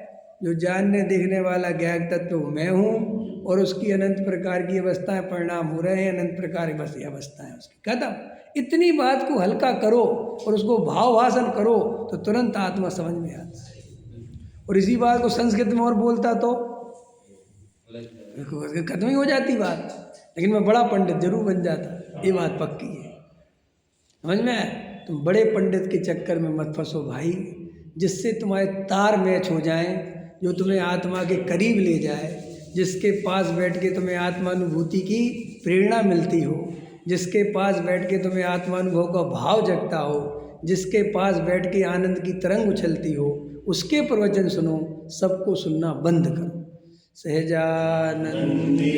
जो जानने देखने वाला ज्ञान तत्व मैं हूँ, और उसकी अनंत प्रकार की अवस्थाएं परिणाम हो रहे हैं, अनंत प्रकार की बस ये अवस्था है उसकी, खत्म। इतनी बात को हल्का करो और उसको भाव भाषण करो तो तुरंत आत्मा समझ में आता है। और इसी बात को संस्कृत में और बोलता तो खत्म ही हो जाती बात, लेकिन मैं बड़ा पंडित जरूर बन जाता, ये बात पक्की है, समझ में? तुम बड़े पंडित के चक्कर में मत फंसो भाई, जिससे तुम्हारे तार मैच हो जाएं, जो तुम्हें आत्मा के करीब ले जाए, जिसके पास बैठ के तुम्हें आत्मानुभूति की प्रेरणा मिलती हो, जिसके पास बैठ के तुम्हें आत्मानुभव का भाव जगता हो, जिसके पास बैठ के आनंद की तरंग उछलती हो, उसके प्रवचन सुनो, सबको सुनना बंद करो। सहजानंदी